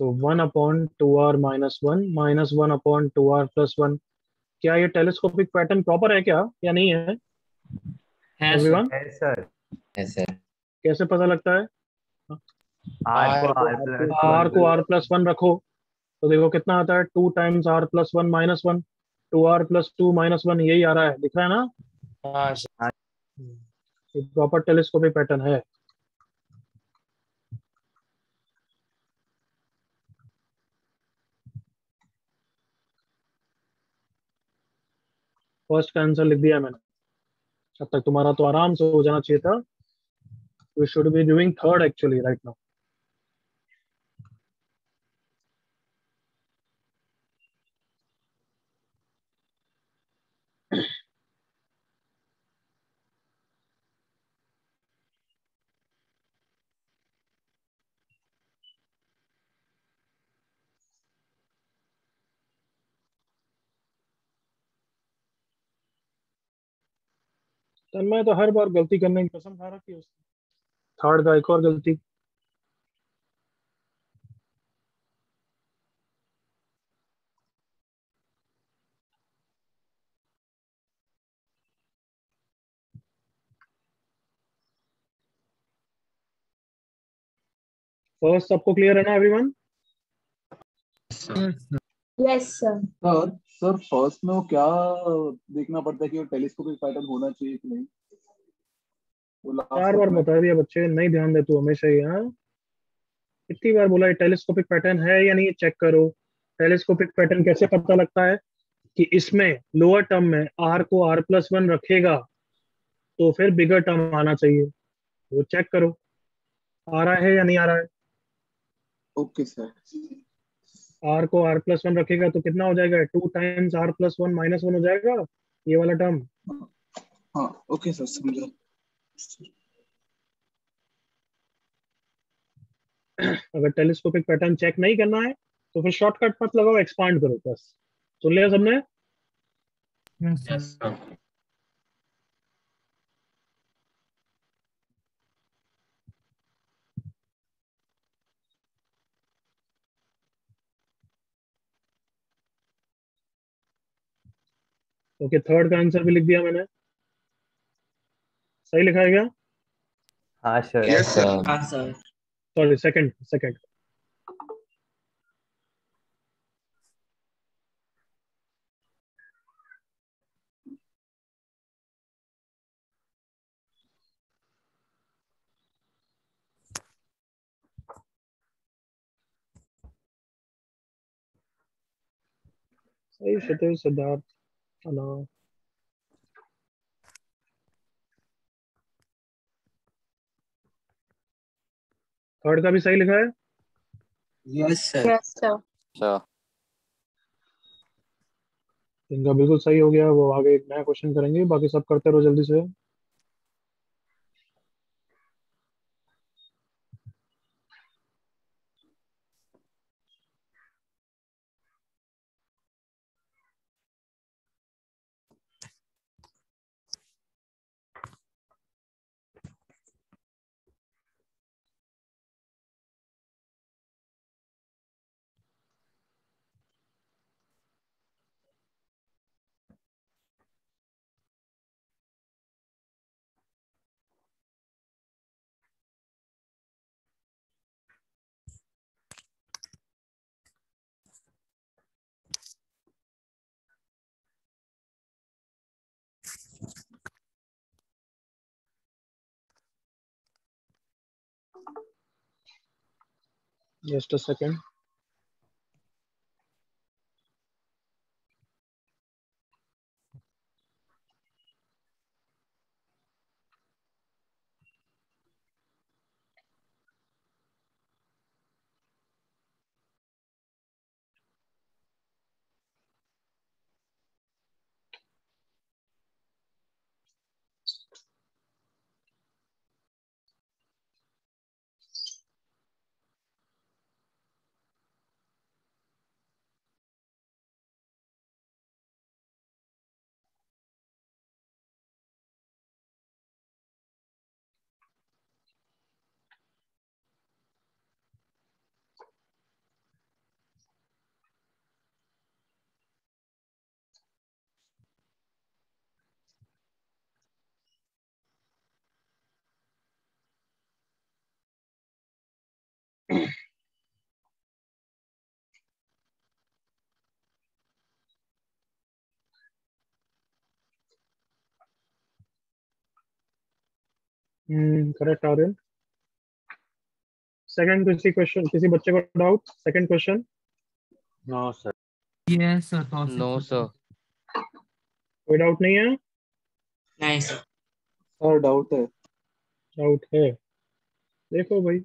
सो 1/2r -1 -1/2r +1। क्या ये टेलीस्कोपिक पैटर्न प्रॉपर है क्या या नहीं है? एवरीवन, सर कैसे पता लगता है? R को r + 1 रखो तो देखो कितना आता है, 2 टाइम्स r + 1 -1, 2r + 2 -1, यही आ रहा है, दिख रहा है ना? हाँ सर। ये प्रॉपर टेलीस्कोपिक पैटर्न है। फर्स्ट का आंसर लिख दिया मैंने। अब तक तुम्हारा तो आराम से हो जाना चाहिए था। We should be doing third actually right now. Tanmay तो हर बार गलती करने की कसम खा रखी है उसने। थर्ड का एक और गलती। फर्स्ट सबको क्लियर है ना everyone? Yes sir. Sir sir first में वो क्या देखना पड़ता है कि वो टेलीस्कोपिक पैटर्न होना चाहिए कि नहीं? वो चार बार बता दिया बच्चे, नहीं ध्यान दे तू हमेशा ही। हाँ, कितनी बार बोला टेलीस्कोपिक पैटर्न है या नहीं, चेक करो। टेलीस्कोपिक पैटर्न कैसे पता लगता है कि इसमें लोअर टर्म में r को r + 1 रखेगा तो फिर बिगर टर्म आना चाहिए, वो चेक करो आ रहा है या नहीं आ रहा है। Okay sir. r को r + 1 रखेगा तो कितना हो जाएगा, 2 टाइम्स r + 1 -1 हो जाएगा ये वाला टर्म। हाँ ओके सर, समझा। अगर टेलीस्कोपिक पैटर्न चेक नहीं करना है तो फिर शॉर्टकट मत लगाओ, एक्सपांड करो बस। सुन लिया सबने? यस ओके, थर्ड का आंसर भी लिख दिया मैंने। सही लिखा है क्या? हाँ सर। Yes sir. हाँ सर। Sorry, second second. सही, क्षितिज, सिद्धार्थ, अनार। थर्ड का भी सही लिखा है? Yes sir. Yes sir. अच्छा इनका बिल्कुल सही हो गया, वो आगे एक नया क्वेश्चन करेंगे, बाकी सब करते रहो जल्दी से। Just a second. Correct Aryan. Second किसी क्वेश्चन, किसी बच्चे को doubt? Second question. No sir. Yes sir, no sir. कोई डाउट नहीं है? नहीं सर। सर डाउट है। डाउट है? देखो भाई,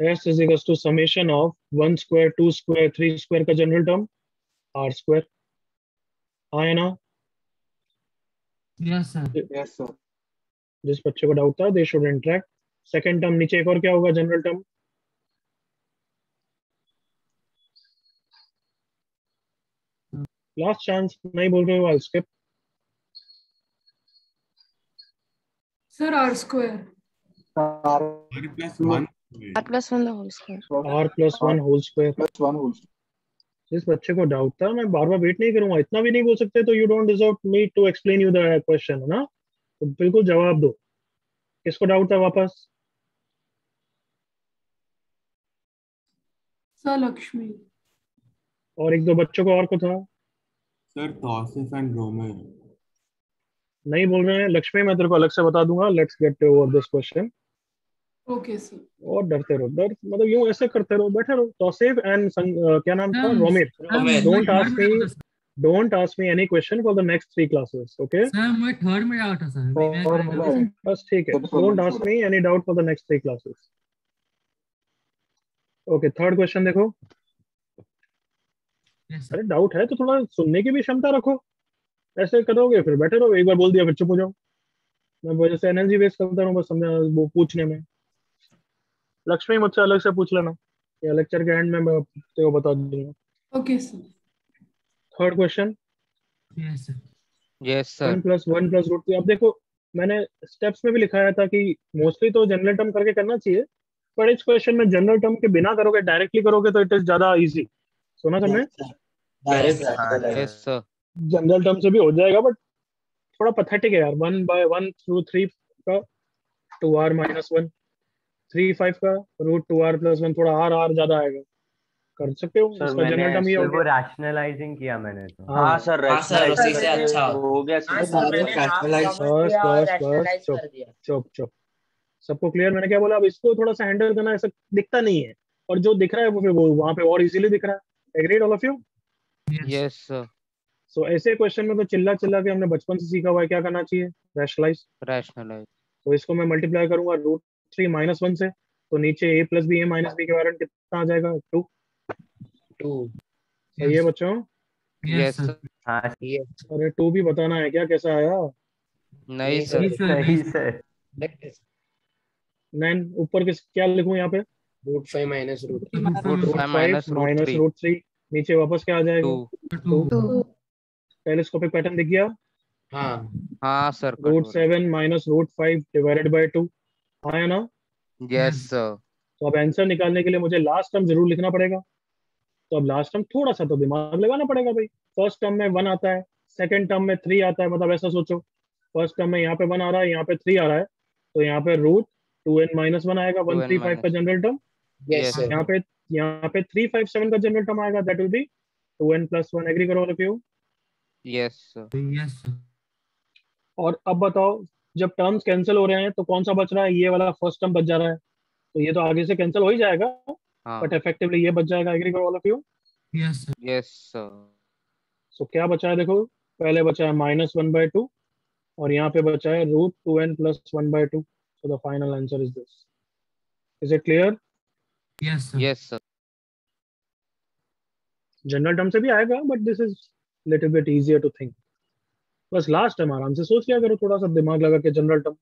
S is equals to summation of 1 square 2 square 3 square का जनरल टर्म R square। आए ना? Yes sir. Yes sir. जिस बच्चे को डाउट था they should interact. Second term नीचे एक और क्या होगा जनरल टर्म? लास्ट चांस, नहीं बोल रहे हो I skip. Sir R square. R R+1 the whole square। R+1 whole square. +1 whole. जिस बच्चे को डाउट था, मैं बार बार वेट नहीं करूंगा, इतना भी नहीं बोल सकते तो you don't deserve me to explain you the question, है ना? तो बिल्कुल जवाब दो। किसको डाउट था वापस? सर लक्ष्मी। और एक दो बच्चों को और को था? Sir Tausif and Romer. नहीं बोल रहे हैं। लक्ष्मी मैं तेरे को अलग से बता दूंगा। Let's get over this question. Okay sir. और डरते रहो, डर मतलब यूं ऐसे करते रहो, बैठे रहो। तौसीफ एंड क्या नाम था? Romer. Don't ask me any question for the next 3 classes, okay? Sir मैं थर्ड में डाउट है सर, मैं करेंगे सर। बस ठीक है, don't ask me any doubt for the next 3 classes. Okay, third question देखो। अरे डाउट है तो थोड़ा सुनने की भी क्षमता रखो। ऐसे करोगे फिर बैठे रहो, एक बार बोल दिया फिर चुप हो जाओ। मैं वजह से एनर्जी वेस्ट करता हूँ बस समझा वो पूछने में। लक्ष्मी मुझसे अलग से पूछ लेना, या लेक्चर के एंड में मैं तेरे को बता दूंगा। Okay sir. Third question. Yes sir. Yes sir. 1+1+√3। अब देखो, मैंने स्टेप्स में भी लिखाया था कि मोस्टली तो जनरल टर्म करके करना चाहिए, पर इस क्वेश्चन में जनरल टर्म के बिना करोगे, डायरेक्टली करोगे तो इट इज ज्यादा इजी। सुना तुमने? Yes sir. जनरल टर्म से भी हो जाएगा बट थोड़ा पथेटिक है यार। 1/1/3 का 2r-1, 3/5 का √2r+1, थोड़ा r ज्यादा आएगा। कर सकते हो सर इसका मैंने जनरल टर्म ये हो सिर्फ वो गया। रैशनलाइजिंग किया मैंने तो। हाँ सर उसी से अच्छा हो गया हाँ सर। सर, मैंने हाफ कमेंट बस किया और बस बस रैशनलाइज चुप कर दिया। चुप चुप। सबको क्लियर? मैंने क्या बोला? अब इसको थोड़ा सा हैंडल करना, ऐसा दिखता नहीं है, और जो दिख रहा है वो फिर वो वहां पे और इजीली दिख रहा है। Agreed all of you? Yes sir. So ऐसे क्वेश्चन में तो चिल्ला चिल्ला के हमने बचपन से सीखा हुआ है क्या करना चाहिए, रैशनलाइज। रैशनलाइज। तो इसको मैं मल्टीप्लाई करूंगा √3-1 से, तो नीचे a+b के बारे में कितना आ जाएगा? 2। 2। सही है बच्चों? Yes sir. हाँ अरे 2 भी बताना है क्या, कैसा आया? नहीं सर। सही सर। 9 ऊपर किस क्या लिखूं यहाँ पे? √5 - √3। √5 - √3। नीचे वापस क्या आ जाएगा? 2। टेलीस्कोपिक पैटर्न दिख गया? हाँ सर। √7 - √5 डिवाइडेड बाय 2 आया ना? Yes sir. तो अब आंसर निकालने के लिए मुझे लास्ट टर्म जरूर लिखना पड़ेगा। तो अब लास्ट टर्म थोड़ा सा तो दिमाग लगाना पड़ेगा भाई। फर्स्ट टर्म में 1 आता है, सेकंड टर्म में 3 आता है, मतलब ऐसा सोचो, फर्स्ट टर्म में यहाँ पे 1 आ रहा है, यहाँ पे 3 आ रहा है, तो यहाँ पे √2n-1 आएगा, 135 का जनरल टर्म। Yes sir. यहाँ पे 357 का जनरल टर्म आएगा, that will be 2n+1। Agree करो all of you? Yes sir. Yes sir. और अब बताओ, जब टर्म्स कैंसिल हो रहे हैं तो कौन सा बच रहा है? ये वाला फर्स्ट टर्म बच जा रहा है, तो ये तो आगे से कैंसिल हो ही जाएगा, बट इफेक्टिवली ये बच जाएगा। एग्री करो all of you? Yes sir. Yes sir. So क्या बचा है देखो, पहले बचा है -1/2, और यहाँ पे बचा है √2n+1/2। So the final answer is this. Is it clear? Yes sir. Yes sir. General term से भी आएगा but this is little bit easier to think. बस लास्ट टाइम आराम से सोच लिया करो, थोड़ा सा दिमाग लगा के जनरल टर्म।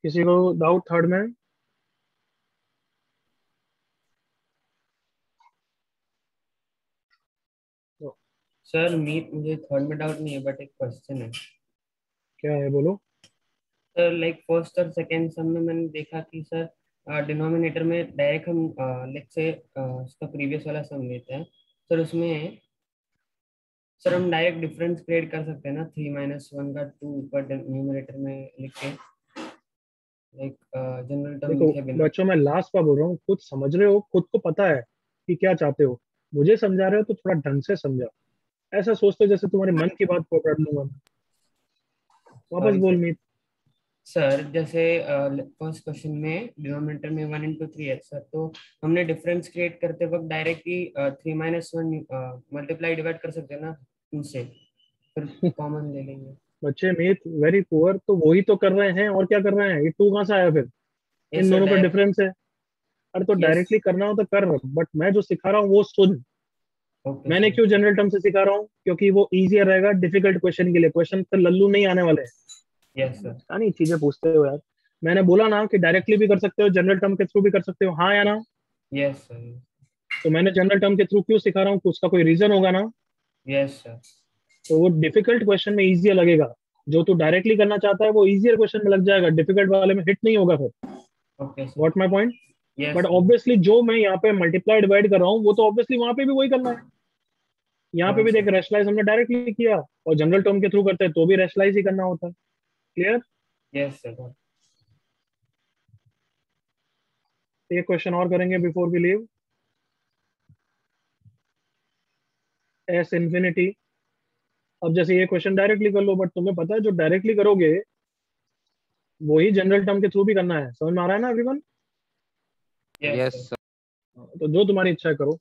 किसी को डाउट थर्ड में? सर मुझे थर्ड में डाउट नहीं है, बट एक क्वेश्चन है। क्या है बोलो? सर लाइक फर्स्ट और सेकंड सम में मैंने देखा कि सर डिनोमिनेटर में डायरेक्ट हम लेट्स से उसका प्रीवियस वाला सम लेते हैं सर, उसमें सर हम डायरेक्ट डिफरेंस क्रिएट कर सकते हैं ना, 3 - 1 का 2 ऊपर न्यूमरेटर में लिख के, लाइक जनरल टर्म लिखे देखो बिना। बच्चों, मैं लास्ट बार बोल रहा हूँ, खुद समझ रहे हो, खुद को पता है कि क्या चाहते हो, मुझे समझा रहे हो तो थोड़ा ढंग से समझाओ। ऐसा सोचते हो जैसे तुम्हारे मन की बात पकड़ लूंगा मैं। वापस बोल मीत। सर जैसे फर्स्ट क्वेश्चन में डिनोमिनेटर में 1 × 3 है सर, तो हमने डिफरेंस क्रिएट करते वक्त डायरेक्टली 3 - 1 मल्टीप्लाई डिवाइड कर सकते हैं ना 2 से, फिर कॉमन ले लेंगे। बच्चे मीत वेरी पुअर, तो वही तो कर रहे हैं, और क्या कर रहे हैं? ये 2 कहाँ से आया फिर? Yes, इन sir, दोनों का direct- डिफरेंस है। अरे तो Yes. डायरेक्टली करना हो तो कर, बट मैं जो सिखा रहा हूँ वो सुन। Okay, मैंने sir. क्यों जनरल टर्म से सिखा रहा हूँ? क्योंकि वो इजियर रहेगा डिफिकल्ट क्वेश्चन के लिए। क्वेश्चन तो लल्लू नहीं आने वाले हैं। Yes, sir. नहीं चीजें पूछते हो यार। मैंने बोला ना कि डायरेक्टली भी कर सकते हो, जनरल टर्म के थ्रू भी कर सकते हो, हाँ या ना? Yes, sir. तो मैंने जनरल टर्म के थ्रू क्यों सिखा रहा हूँ? उसका कोई रीजन होगा ना। Yes, sir. तो वो डिफिकल्ट क्वेश्चन में इजियर लगेगा, जो तू डायरेक्टली करना चाहता है वो इजियर क्वेश्चन में लग जाएगा, डिफिकल्ट वाले में हिट नहीं होगा फिर। Okay, sir. What my point? Yes, but sir. Obviously जो मैं यहाँ पे मल्टीप्लाई डिवाइड कर रहा हूँ वो तो ऑब्वियसली वहां पे भी वही करना है। यहाँ पे भी देख, रैशनलाइज हमने डायरेक्टली किया, और जनरल टर्म के थ्रू करते हैं तो भी रैशनलाइज ही करना होता है। क्लियर? Yes, sir. एक क्वेश्चन और करेंगे before we leave. S infinity. अब जैसे ये क्वेश्चन डायरेक्टली कर लो, बट तुम्हें पता है जो डायरेक्टली करोगे वही जनरल टर्म के थ्रू भी करना है। समझ में आ रहा है ना एवरीवन? Yes sir. तो जो तुम्हारी इच्छा है करो।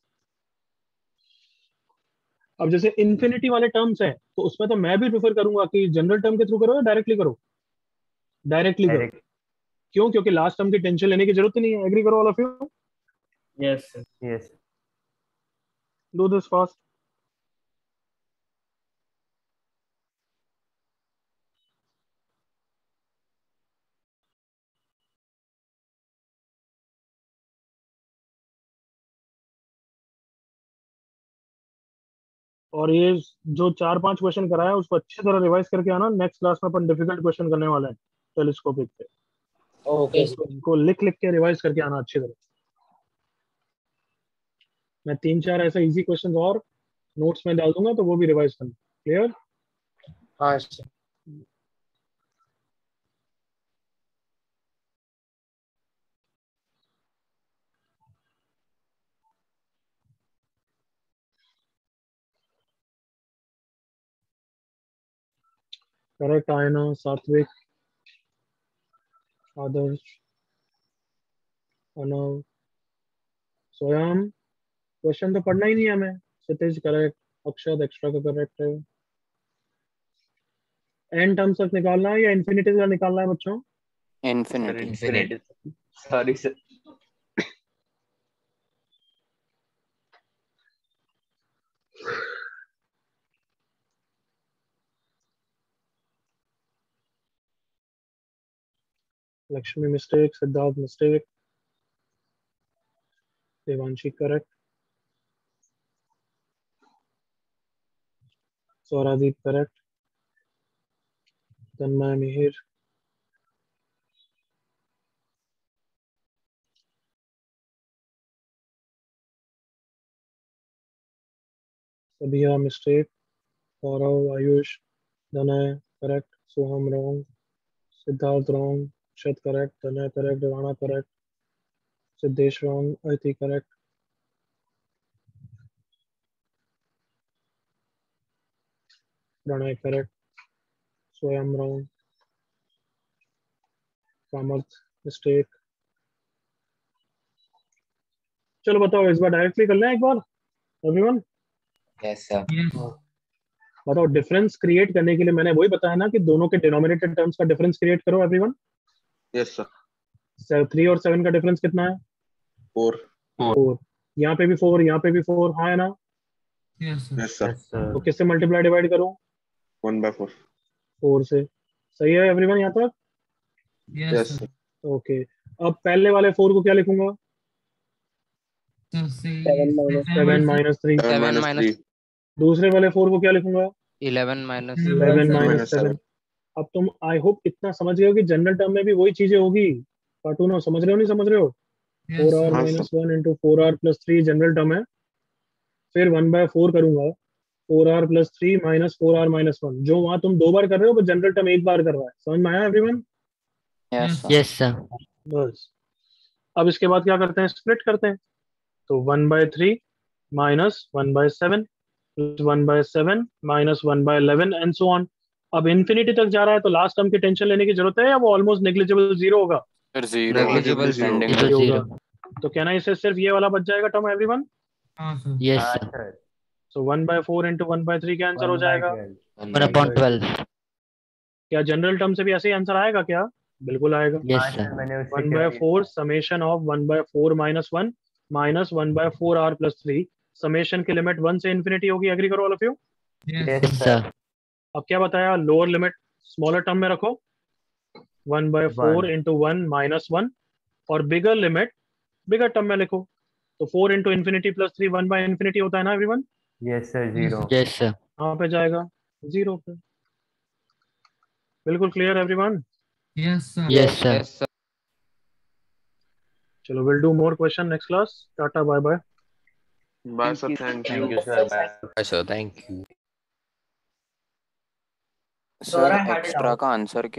अब जैसे इन्फिनिटी वाले टर्म्स हैं तो उसमें तो मैं भी प्रेफर करूंगा कि जनरल टर्म के थ्रू करो या डायरेक्टली करो। डायरेक्टली करो। क्यों? क्योंकि लास्ट टर्म की टेंशन लेने की जरूरत ही नहीं है। एग्री करो all of you? Yes, sir. Yes. Do this fast. और ये जो 4-5 क्वेश्चन कराया उसको अच्छी तरह रिवाइज करके आना। नेक्स्ट क्लास में अपन डिफिकल्ट क्वेश्चन करने वाले हैं टेलीस्कोपिक पे। ओके तो इनको लिख लिख के रिवाइज करके आना अच्छी तरह। मैं 3-4 ऐसे इजी क्वेश्चन और नोट्स में डाल दूंगा तो वो भी रिवाइज करना। क्लियर? हाँ सर। करेक्ट आए ना सात्विक, आदर्श, अनव, स्वयं? क्वेश्चन तो पढ़ना ही नहीं है हमें। क्षितिज करेक्ट, अक्षत एक्स्ट्रा का करेक्ट है। एन टर्म्स तक निकालना है या इन्फिनिटी का निकालना है बच्चों? Infinity. Sorry sir. Lakshmi mistake, Siddharth mistake, Devanshi correct, Souradeep correct, Tanmay Mihir, Sabiya mistake, Gaurav, Ayush, Danay correct, Soham wrong, Siddharth wrong, Akshat correct, Danay correct, Rana correct, Siddhesh wrong, Aditi correct, Pranay correct, Swayam wrong, Samarth mistake. चलो बताओ, इस बार डायरेक्टली कर लें एक बार एवरीवन? Yes sir. बताओ, डिफरेंस क्रिएट करने के लिए मैंने वही बताया ना कि दोनों के डिनोमिनेटर टर्म्स का डिफरेंस क्रिएट करो एवरीवन। Yes sir. 3 और 7 का डिफरेंस कितना है? 4। यहाँ पे भी 4, यहाँ पे भी 4, हाँ है ना? Yes sir. तो किससे मल्टीप्लाई डिवाइड करूं? 1/4। 4 से। सही है एवरीवन यहाँ तक? Yes sir. ओके। अब पहले वाले 4 को क्या लिखूंगा? 7 - 3। 7 - दूसरे वाले 4 को क्या लिखूंगा? 11 - 11 - 7। अब तुम आई होप इतना समझ गए हो कि जनरल टर्म में भी वही चीजें होगी। कार्टून समझ रहे हो नहीं समझ रहे हो? 4r minus 1 into 4r plus 3 general term है, फिर 1/4 करूंगा 4r plus 3 minus 4r minus 1, जो वहां तुम 2 बार कर रहे हो वो जनरल टर्म 1 बार कर रहा है। समझ में आया एवरीवन? Yes sir. बस अब इसके बाद क्या करते हैं, स्प्लिट करते हैं। तो 1/3 minus 1/7 plus 1/7 minus 1/11 and so on. अब इन्फिनिटी तक जा रहा है तो लास्ट टर्म की टेंशन लेने की जरूरत है या वो ऑलमोस्ट नेग्लिजिबल जीरो होगा? नेग्लिजिबल स्टैंडिंग होगा। तो कहना इससे सिर्फ ये वाला बच जाएगा term everyone? Yes sir. So 1/4 into 1/3 क्या आंसर हो जाएगा? 1/12। क्या जनरल टर्म से भी ऐसे ही आंसर आएगा क्या? बिल्कुल आएगा। Yes sir. 1/4 summation of 1/4 minus 1 minus 1/4r plus 3, summation की लिमिट 1 से इन्फिनिटी होगी। एग्री करो all of you? Yes sir. अब क्या बताया, लोअर लिमिट स्मॉलर टर्म में रखो 1/4 इंटू 1 माइनस 1, और बिगर लिमिट बिगर टर्म में लिखो। तो 4 इंटू इन्फिनिटी प्लस 3 1/इन्फिनिटी होता है ना everyone? Yes sir 0। Yes sir. कहाँ पे जाएगा? 0 पे। बिल्कुल clear everyone? Yes sir. Yes sir. चलो will do more question next class. Tata bye bye. Bye sir, thank thank you. You sir. Bye sir, thank you sir. Extra का आंसर क्या